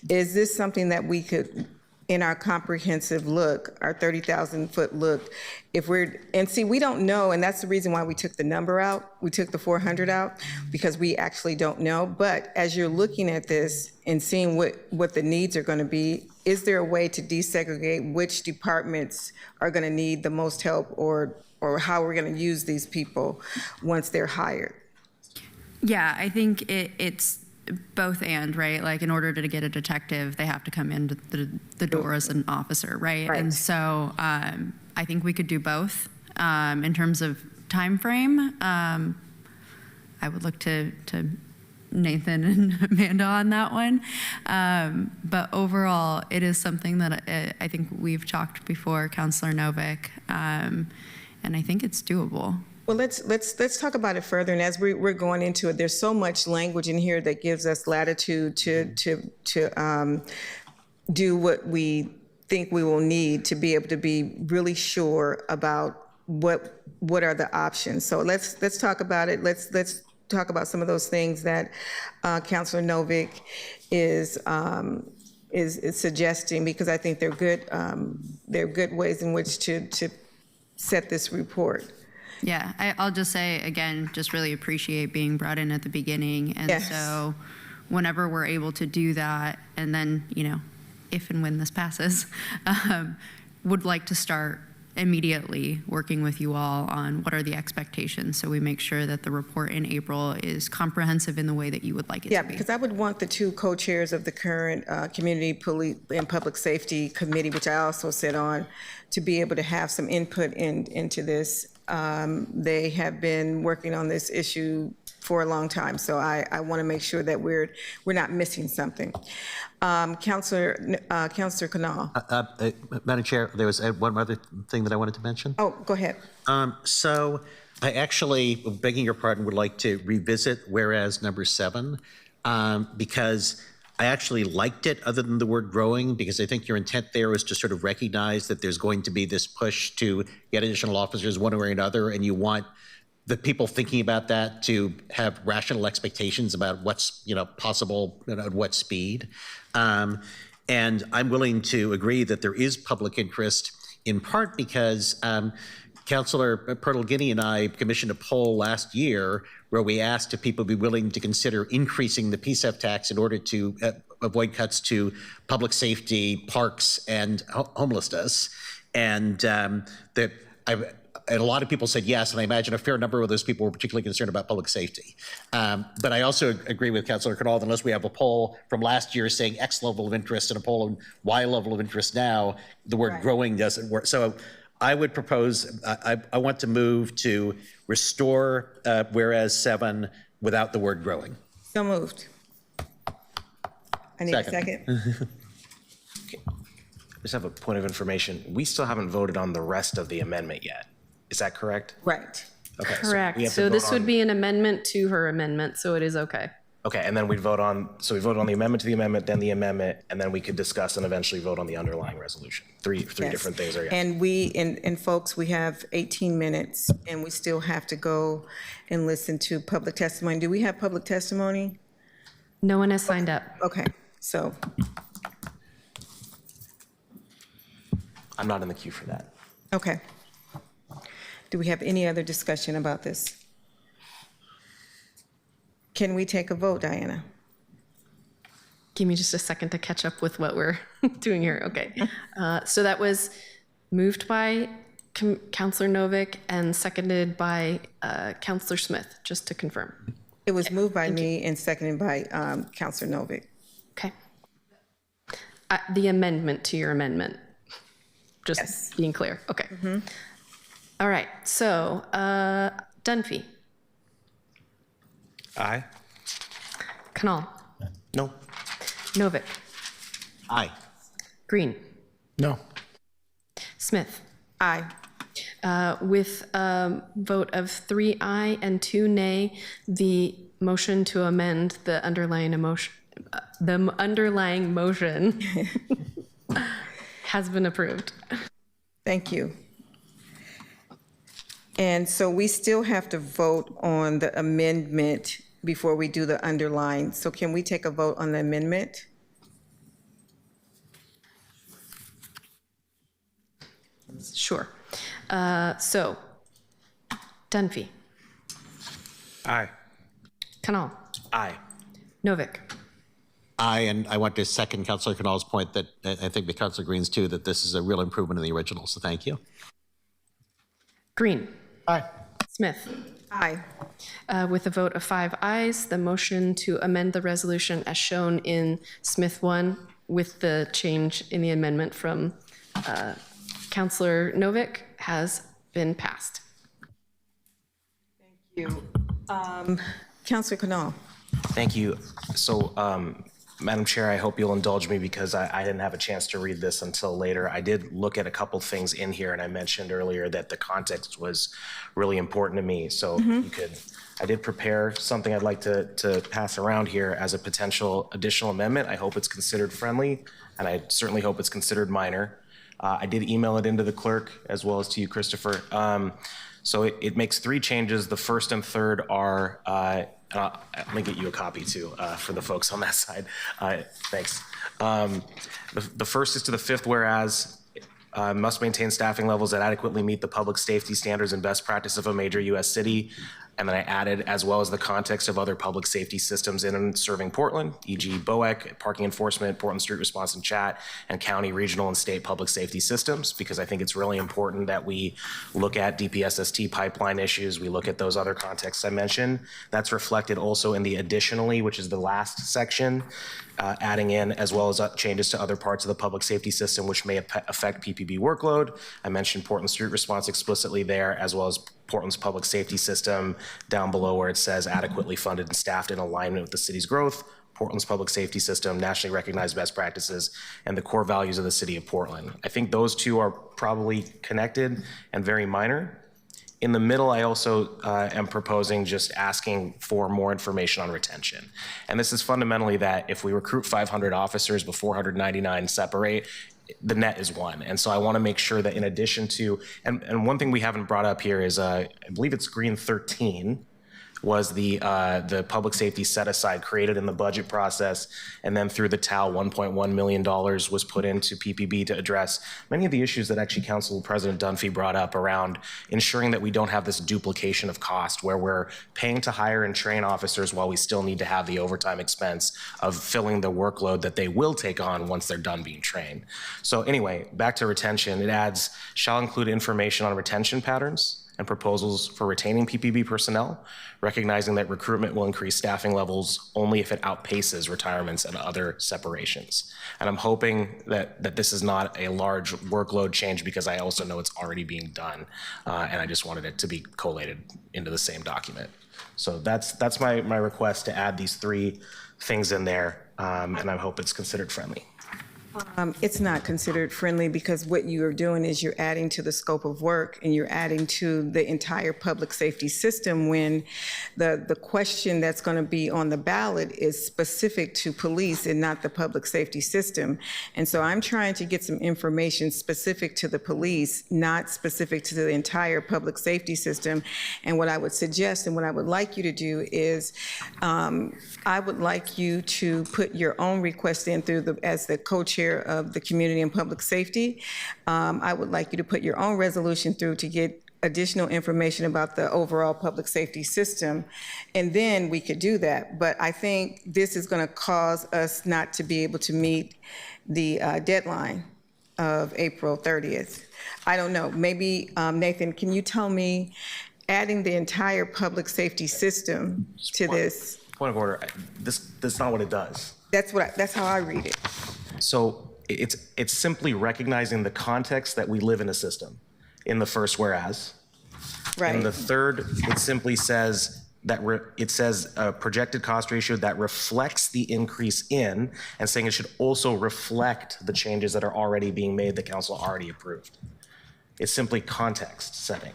is this something that we could, in our comprehensive look, our 30,000-foot look, we don't know, and that's the reason why we took the number out. We took the 400 out, because we actually don't know. But as you're looking at this and seeing what the needs are going to be, is there a way to desegregate which departments are going to need the most help, or how we're going to use these people once they're hired? Yeah, I think it's both and, right? Like, in order to get a detective, they have to come into the door as an officer, right? And so I think we could do both in terms of timeframe. I would look to Nathan and Amanda on that one. But overall, it is something that I think we've talked before, Councilor Novick, and I think it's doable. Well, let's talk about it further. And as we're going into it, there's so much language in here that gives us latitude to do what we think we will need to be able to be really sure about what are the options. So let's talk about it. Let's talk about some of those things that Councilor Novick is suggesting, because I think they're good ways in which to set this report. Yeah, I'll just say, again, just really appreciate being brought in at the beginning. And Yes. so whenever we're able to do that, and then, if and when this passes, would like to start immediately working with you all on what are the expectations, so we make sure that the report in April is comprehensive in the way that you would like it Yeah, to be. because I would want the two co-chairs of the current Community Police and Public Safety Committee, which I also sit on, to be able to have some input into this. They have been working on this issue for a long time, so I want to make sure that we're not missing something. Councilor Canal. Madam Chair, there was one other thing that I wanted to mention. Oh, go ahead. So I actually, begging your pardon, would like to revisit whereas number 7, because I actually liked it other than the word growing, because I think your intent there was to sort of recognize that there's going to be this push to get additional officers one way or another, and you want the people thinking about that to have rational expectations about what's possible at what speed. And I'm willing to agree that there is public interest, in part because Councilor Purtle-Guinea and I commissioned a poll last year where we asked if people would be willing to consider increasing the PSEF tax in order to avoid cuts to public safety, parks, and homelessness. And and a lot of people said yes, and I imagine a fair number of those people were particularly concerned about public safety. But I also agree with Councilor Canal that unless we have a poll from last year saying X level of interest and a poll on Y level of interest now, the word growing doesn't work. So I would propose, I want to move to restore whereas 7 without the word growing. So moved. I need a second. I just have a point of information. We still haven't voted on the rest of the amendment yet. Is that correct? Right. Okay. Correct. we have to So vote this would on- be an amendment to her amendment, so it is okay. Okay, and then we vote on the amendment to the amendment, then the amendment, and then we could discuss and eventually vote on the underlying resolution. Three Yes. different things are yes. And folks, we have 18 minutes, and we still have to go and listen to public testimony. Do we have public testimony? No one has signed up. Okay, so, I'm not in the queue for that. okay. Do we have any other discussion about this? Can we take a vote, Diana? Give me just a second to catch up with what we're doing here. Okay. So that was moved by Councilor Novick and seconded by Councilor Smith, just to confirm. It was moved by me and seconded by Councilor Novick. Okay. The amendment to your amendment. Just Yes. being clear. Okay. All right. So Dunphy, Aye. Canal, No. Novick, Aye. Green, No. Smith. Aye. With a vote of 3 aye and 2 nay, the motion to amend the underlying motion has been approved. Thank you. And so we still have to vote on the amendment before we do the underline. So can we take a vote on the amendment? Sure. So, Dunphy, Aye. Canal, Aye. Novick, Aye, and I want to second Councilor Canal's point that I think the Councilor Green's too, that this is a real improvement in the original, so thank you. Green, Aye. Smith. Aye. With a vote of 5 ayes, the motion to amend the resolution as shown in Smith 1 with the change in the amendment from Councilor Novick has been passed. Councilor Canal. Thank you. So, Madam Chair, I hope you'll indulge me because I didn't have a chance to read this until later. I did look at a couple things in here, and I mentioned earlier that the context was really important to me. So I did prepare something I'd like to pass around here as a potential additional amendment. I hope it's considered friendly, and I certainly hope it's considered minor. I did email it into the clerk as well as to you, Christopher. So it makes 3 changes. The first and third are, let me get you a copy too for the folks on that side. Thanks. The first is to the 5th whereas must maintain staffing levels that adequately meet the public safety standards and best practice of a major U.S. city. And then I added, as well as the context of other public safety systems in and serving Portland, e.g. BOEC, parking enforcement, Portland Street Response and Chat, and county, regional, and state public safety systems, because I think it's really important that we look at DPSST pipeline issues, we look at those other contexts I mentioned. That's reflected also in the additionally, which is the last section, adding in as well as changes to other parts of the public safety system which may affect PPB workload. I mentioned Portland Street Response explicitly there, as well as Portland's public safety system down below where it says adequately funded and staffed in alignment with the city's growth, Portland's public safety system, nationally recognized best practices, and the core values of the city of Portland. I think those two are probably connected and very minor. In the middle, I also am proposing just asking for more information on retention. And this is fundamentally that if we recruit 500 officers but 499 separate, the net is 1. And so I want to make sure that in addition to, and one thing we haven't brought up here is, I believe it's Green 13, was the public safety set aside created in the budget process, and then through the TAL, $1.1 million was put into PPB to address many of the issues that actually Council President Dunphy brought up around ensuring that we don't have this duplication of cost where we're paying to hire and train officers while we still need to have the overtime expense of filling the workload that they will take on once they're done being trained. So anyway, back to retention, it adds, shall include information on retention patterns and proposals for retaining PPB personnel, recognizing that recruitment will increase staffing levels only if it outpaces retirements and other separations. And I'm hoping that this is not a large workload change because I also know it's already being done, and I just wanted it to be collated into the same document. So that's my request to add these 3 things in there, and I hope it's considered friendly. It's not considered friendly because what you are doing is you're adding to the scope of work and you're adding to the entire public safety system when the question that's going to be on the ballot is specific to police and not the public safety system. And so I'm trying to get some information specific to the police, not specific to the entire public safety system. And what I would suggest and what I would like you to do is I would like you to put your own request in through as the co-chair of the Community and Public Safety. I would like you to put your own resolution through to get additional information about the overall public safety system, and then we could do that. But I think this is going to cause us not to be able to meet the deadline of April 30th. I don't know. Maybe, Nathan, can you tell me, adding the entire public safety system to this? Point of order, that's not what it does. That's how I read it. So it's simply recognizing the context that we live in a system in the first whereas. Right. In the third, it simply says that it says a projected cost ratio that reflects the increase in, and saying it should also reflect the changes that are already being made that council already approved. It's simply context setting.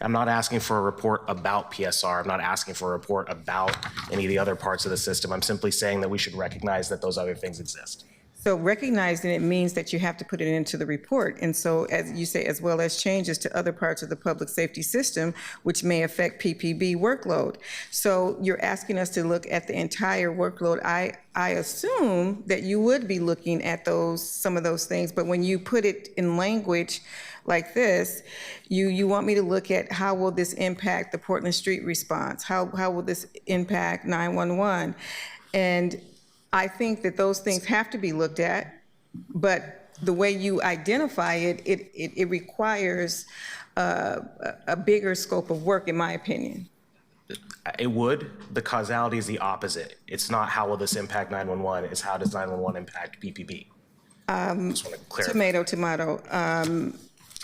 I'm not asking for a report about PSR. I'm not asking for a report about any of the other parts of the system. I'm simply saying that we should recognize that those other things exist. So recognizing it means that you have to put it into the report. And so, as you say, as well as changes to other parts of the public safety system, which may affect PPB workload. So you're asking us to look at the entire workload. I assume that you would be looking at some of those things, but when you put it in language like this, you want me to look at how will this impact the Portland Street Response? How will this impact 911? And I think that those things have to be looked at, but the way you identify it, it requires a bigger scope of work, in my opinion. It would. The causality is the opposite. It's not how will this impact 911, it's how does 911 impact PPB. Just want to clarify. Tomato.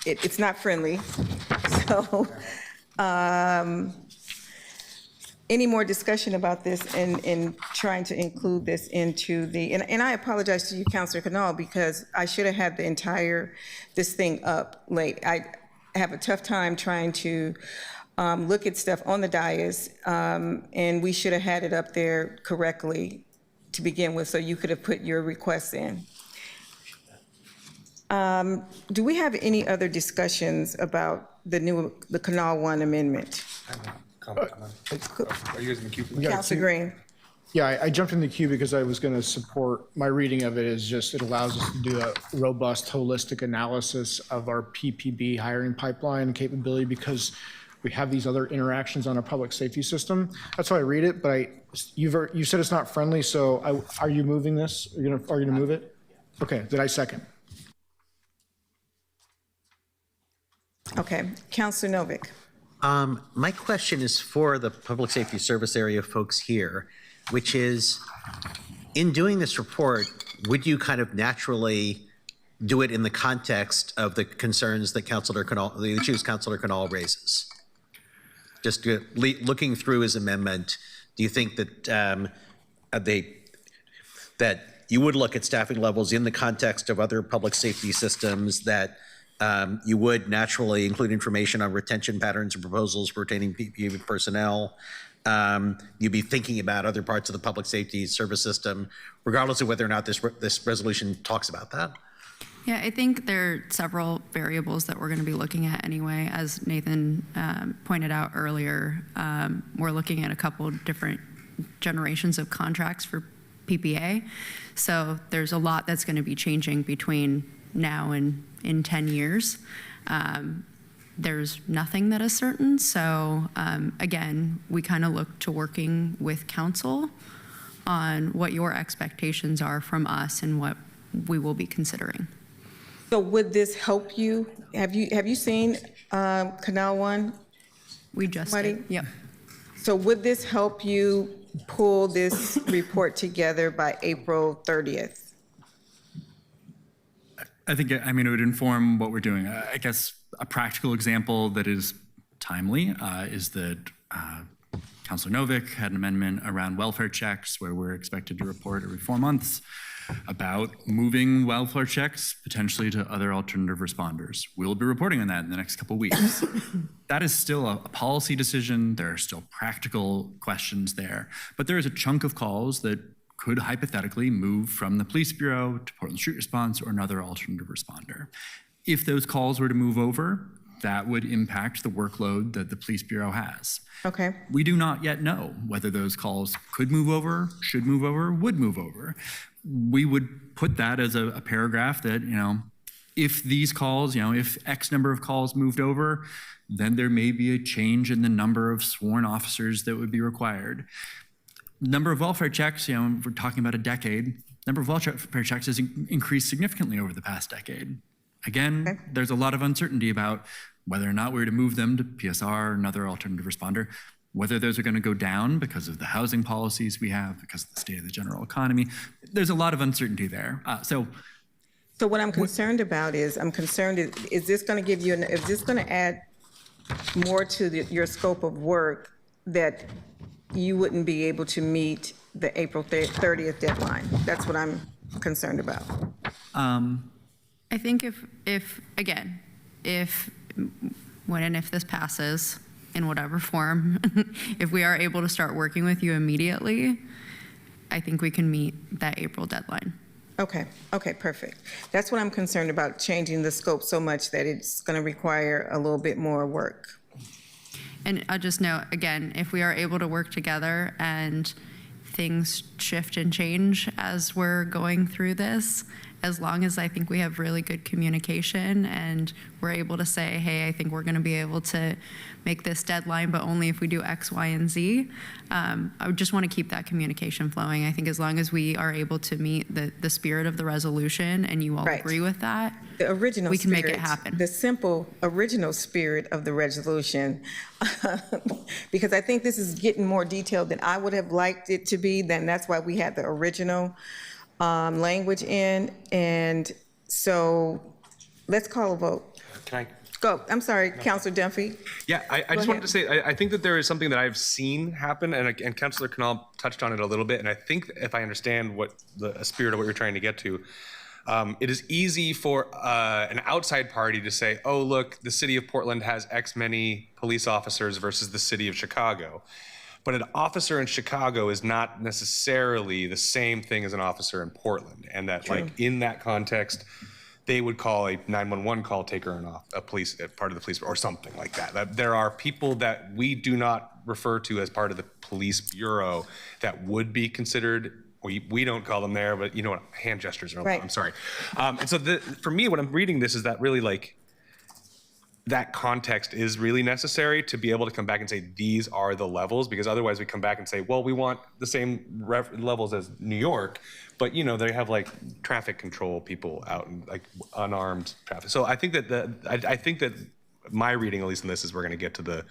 It's not friendly. So any more discussion about this in trying to include this into the, and I apologize to you, Councilor Canal, because I should have had this thing up late. I have a tough time trying to look at stuff on the dais, and we should have had it up there correctly to begin with, so you could have put your requests in. Do we have any other discussions about the Canal 1 amendment? Are you guys in the queue? Councilor Green. Yeah, I jumped in the queue because I was going to support, my reading of it is just, it allows us to do a robust, holistic analysis of our PPB hiring pipeline capability because we have these other interactions on our public safety system. That's how I read it, but you said it's not friendly, so are you moving this? Are you going to move it? Okay, did I second? Okay, Councilor Novick. My question is for the Public Safety Service Area folks here, which is, in doing this report, would you kind of naturally do it in the context of the concerns that the Chief's Councilor Canal raises? Just looking through his amendment, do you think that that you would look at staffing levels in the context of other public safety systems, that you would naturally include information on retention patterns and proposals pertaining to PPE personnel? You'd be thinking about other parts of the public safety service system, regardless of whether or not this resolution talks about that? Yeah, I think there are several variables that we're going to be looking at anyway. As Nathan pointed out earlier, we're looking at a couple different generations of contracts for PPA. So there's a lot that's going to be changing between now and in 10 years. There's nothing that is certain. So again, we kind of look to working with council on what your expectations are from us and what we will be considering. So would this help you? Have you seen Canal 1? We just did. Yep. So would this help you pull this report together by April 30th? I think, it would inform what we're doing. I guess a practical example that is timely is that Councilor Novick had an amendment around welfare checks where we're expected to report every 4 months about moving welfare checks potentially to other alternative responders. We'll be reporting on that in the next couple of weeks. That is still a policy decision. There are still practical questions there, but there is a chunk of calls that could hypothetically move from the police bureau to Portland Street Response or another alternative responder. If those calls were to move over, that would impact the workload that the police bureau has. Okay. We do not yet know whether those calls could move over, should move over, would move over. We would put that as a paragraph that, if these calls, if X number of calls moved over, then there may be a change in the number of sworn officers that would be required. Number of welfare checks, if we're talking about a decade, number of welfare checks has increased significantly over the past decade. Again, There's a lot of uncertainty about whether or not we're to move them to PSR or another alternative responder, whether those are going to go down because of the housing policies we have, because of the state of the general economy. There's a lot of uncertainty there. So what I'm concerned about is, is this going to give you, is this going to add more to your scope of work that you wouldn't be able to meet the April 30th deadline? That's what I'm concerned about. I think if when and if this passes in whatever form, if we are able to start working with you immediately, I think we can meet that April deadline. Okay, perfect. That's what I'm concerned about, changing the scope so much that it's going to require a little bit more work. And I'll just note, again, if we are able to work together and things shift and change as we're going through this, as long as I think we have really good communication and we're able to say, hey, I think we're going to be able to make this deadline, but only if we do X, Y, and Z. I would just want to keep that communication flowing. I think as long as we are able to meet the spirit of the resolution and you all agree with that, the original we can spirit, make it happen. The simple original spirit of the resolution, because I think this is getting more detailed than I would have liked it to be. Then that's why we had the original language in. And so let's call a vote. Can Go, I'm sorry, Counselor Dunphy. Yeah, I just wanted to say, I think that there is something that I've seen happen, and Councilor Canal touched on it a little bit, and I think if I understand what the spirit of what you're trying to get to, it is easy for an outside party to say, oh, look, the city of Portland has X many police officers versus the city of Chicago. But an officer in Chicago is not necessarily the same thing as an officer in Portland. And that, like, in that context, they would call a 911 call taker a police, part of the police, or something like that. That there are people that we do not refer to as part of the police bureau that would be considered, we don't call them there, but you know what, hand gestures are, Right. I'm sorry. And so for me, when I'm reading this, is that really like, that context is really necessary to be able to come back and say, these are the levels, because otherwise we come back and say, well, we want the same levels as New York, but you know, they have like traffic control people out and like unarmed traffic. So I think that I think that my reading, at least in this, is we're gonna get to the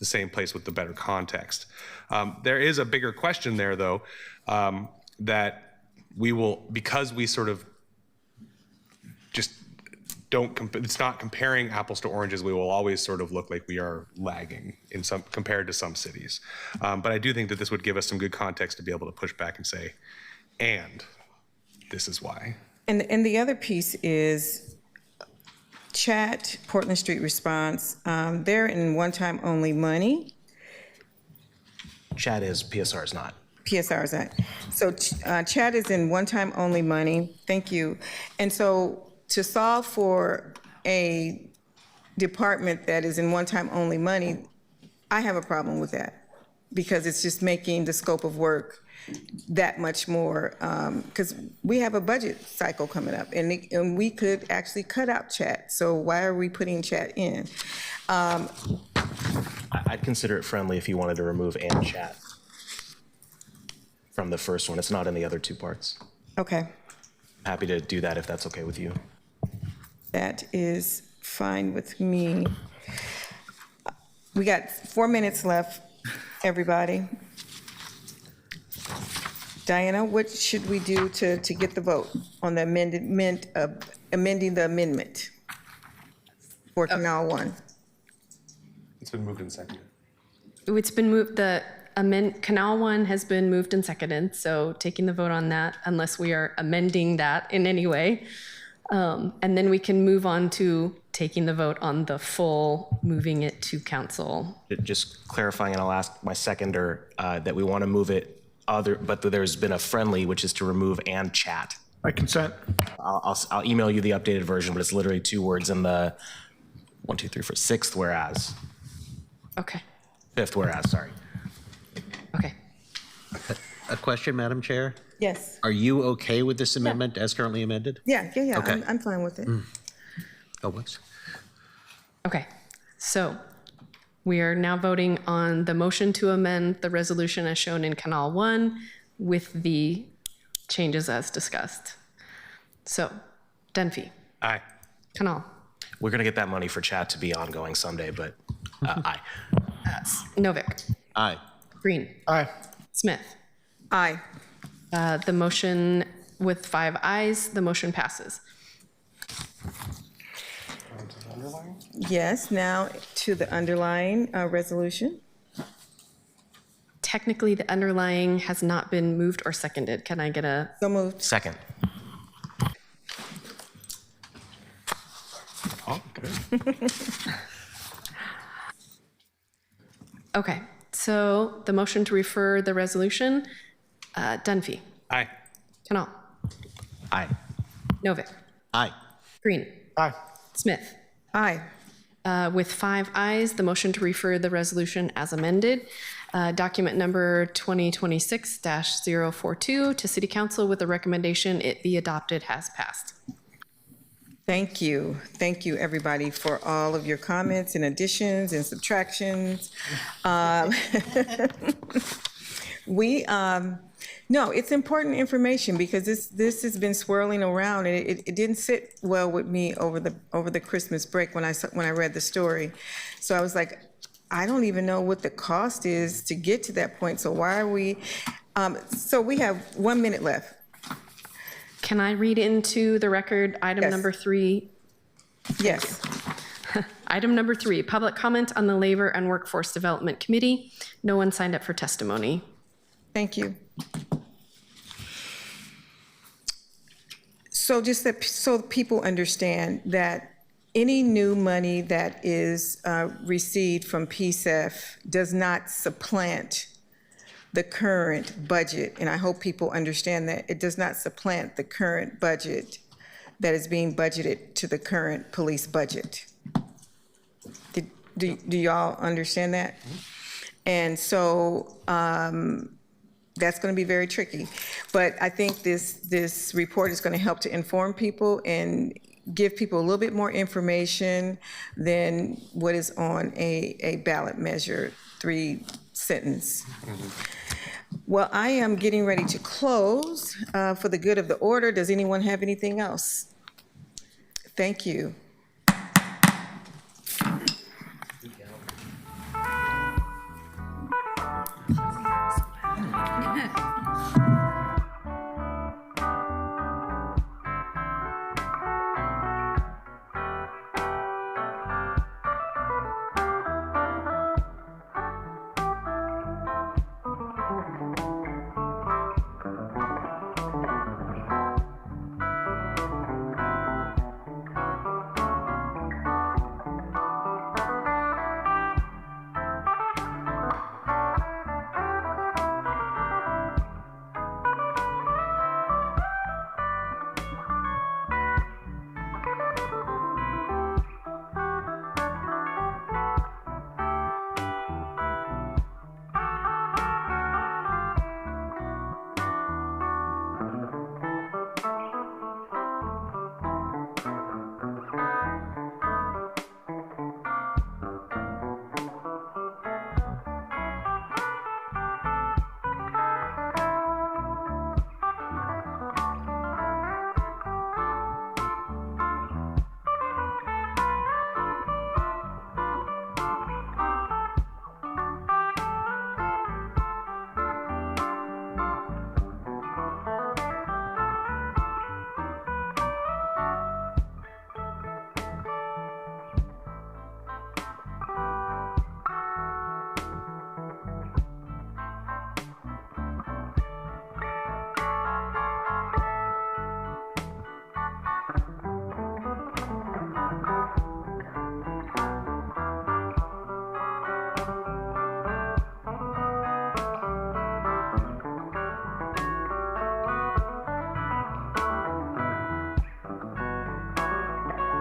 same place with the better context. There is a bigger question there though, that we will, because we sort of just it's not comparing apples to oranges, we will always sort of look like we are lagging in some, compared to some cities. But I do think that this would give us some good context to be able to push back and say, and this is why. And the other piece is chat, Portland Street Response, they're in one-time only money. Chat is, PSR is not. PSR is that. So chat is in one-time only money. Thank you. And so to solve for a department that is in one-time only money, I have a problem with that because it's just making the scope of work that much more, because we have a budget cycle coming up and we could actually cut out chat. So why are we putting chat in? I'd consider it friendly if you wanted to remove and chat from the first one. It's not in the other two parts. Okay. Happy to do that if that's okay with you. That is fine with me. We got 4 minutes left, everybody. Diana, what should we do to get the vote on the amending the amendment for Canal 1? It's been moved and seconded. It's been moved, Canal 1 has been moved and seconded, so taking the vote on that, unless we are amending that in any way. And then we can move on to taking the vote on the full, moving it to council. Just clarifying, and I'll ask my seconder that we want to move it but there's been a friendly, which is to remove and chat. I consent. I'll email you the updated version, but it's literally 2 words in the 1, 2, 3, 4, 6th whereas. Okay. 5th whereas, sorry. Okay. A question, Madam Chair? Yes. Are you okay with this amendment as currently amended? Yeah. Okay. I'm fine with it. Oh, whoops. Okay. So we are now voting on the motion to amend the resolution as shown in Canal 1 with the changes as discussed. So, Dunphy. Aye. Canal. We're going to get that money for chat to be ongoing someday, but aye. Novick. Aye. Green. Aye. Smith. Aye. The motion with 5 ayes, the motion passes. Yes, now to the underlying resolution. Technically, the underlying has not been moved or seconded. Can I get a? So moved. Second. Oh, good. Okay, so the motion to refer the resolution, Dunphy. Aye. Canal. Aye. Novick. Aye. Green. Aye. Smith. Aye. With 5 ayes, the motion to refer the resolution as amended, document number 2026-042 to City Council with the recommendation it be adopted has passed. Thank you. Thank you, everybody, for all of your comments and additions and subtractions. No, it's important information because this has been swirling around and it didn't sit well with me over the Christmas break when I read the story. So I was like, I don't even know what the cost is to get to that point. So why are we? So we have 1 minute left. Can I read into the record item Yes. number 3? Yes. Item number 3, public comment on the Labor and Workforce Development Committee. No one signed up for testimony. Thank you. So just that, so people understand that any new money that is received from PSEF does not supplant the current budget. And I hope people understand that it does not supplant the current budget that is being budgeted to the current police budget. Do y'all understand that? And so that's going to be very tricky. But I think this report is going to help to inform people and give people a little bit more information than what is on a ballot measure 3-sentence. Well, I am getting ready to close for the good of the order. Does anyone have anything else? Thank you.